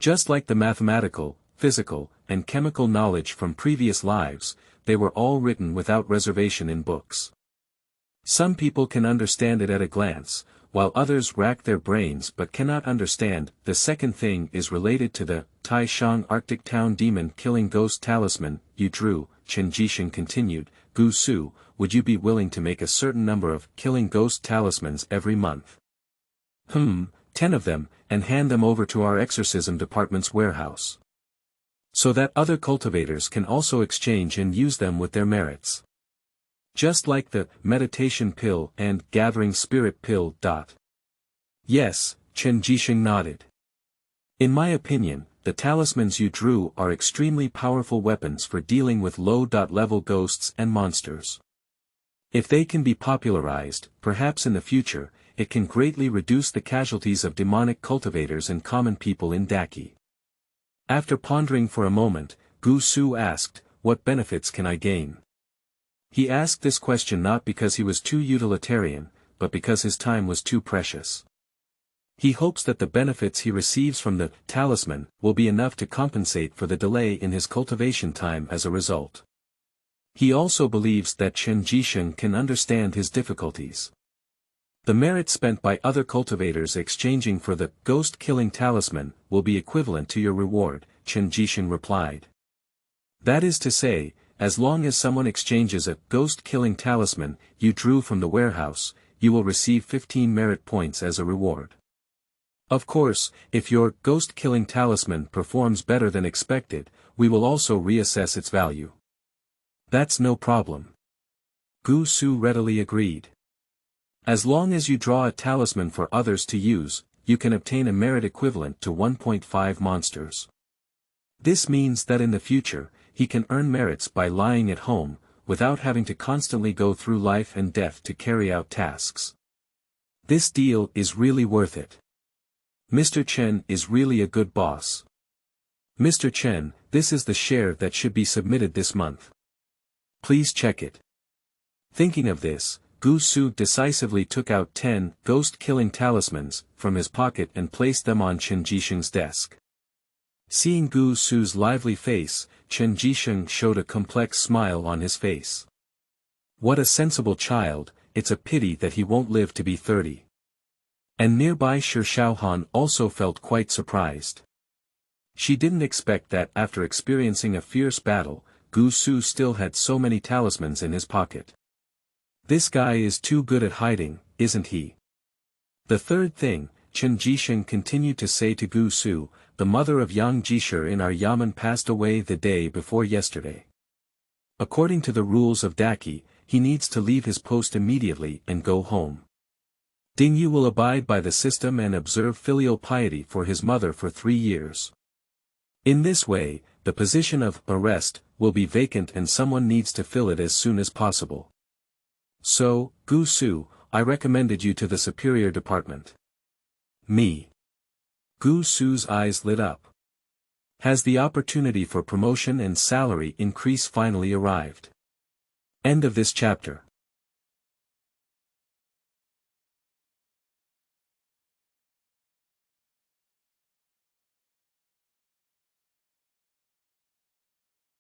Just like the mathematical, physical, and chemical knowledge from previous lives, they were all written without reservation in books. Some people can understand it at a glance, while others rack their brains but cannot understand. The second thing is related to the Taishang Arctic Town Demon Killing Ghost Talisman you drew. Changsheng continued, Gu Su, would you be willing to make a certain number of killing ghost talismans every month? 10 of them, and hand them over to our exorcism department's warehouse. so that other cultivators can also exchange and use them with their merits. Just like the meditation pill and gathering spirit pill. Yes, Changsheng nodded. In my opinion, the talismans you drew are extremely powerful weapons for dealing with low-level ghosts and monsters. If they can be popularized, perhaps in the future, it can greatly reduce the casualties of demonic cultivators and common people in Daki. After pondering for a moment, Gu Su asked, "What benefits can I gain?" He asked this question not because he was too utilitarian, but because his time was too precious. He hopes that the benefits he receives from the talisman will be enough to compensate for the delay in his cultivation time as a result. He also believes that Changsheng can understand his difficulties. The merit spent by other cultivators exchanging for the ghost-killing talisman will be equivalent to your reward, Changsheng replied. That is to say, as long as someone exchanges a ghost-killing talisman you drew from the warehouse, you will receive 15 merit points as a reward. Of course, if your ghost-killing talisman performs better than expected, we will also reassess its value. That's no problem. Gu Su readily agreed. As long as you draw a talisman for others to use, you can obtain a merit equivalent to 1.5 monsters. This means that in the future, he can earn merits by lying at home, without having to constantly go through life and death to carry out tasks. This deal is really worth it. Mr. Chen is really a good boss. Mr. Chen, this is the share that should be submitted this month. Please check it. Thinking of this, Gu Su decisively took out 10 ghost-killing talismans from his pocket and placed them on Changsheng's desk. Seeing Gu Su's lively face, Changsheng showed a complex smile on his face. What a sensible child, it's a pity that he won't live to be 30. And nearby Shi Shaohan also felt quite surprised. She didn't expect that after experiencing a fierce battle, Gu Su still had so many talismans in his pocket. This guy is too good at hiding, isn't he? The third thing, Changsheng continued to say to Gu Su, the mother of Yang Jishir in our yamen passed away the day before yesterday. According to the rules of Daki, he needs to leave his post immediately and go home. Ding Yu will abide by the system and observe filial piety for his mother for 3 years. In this way, the position of arrest will be vacant and someone needs to fill it as soon as possible. So, Gu Su, I recommended you to the superior department. Me. Gu Su's eyes lit up. Has the opportunity for promotion and salary increase finally arrived? End of this chapter.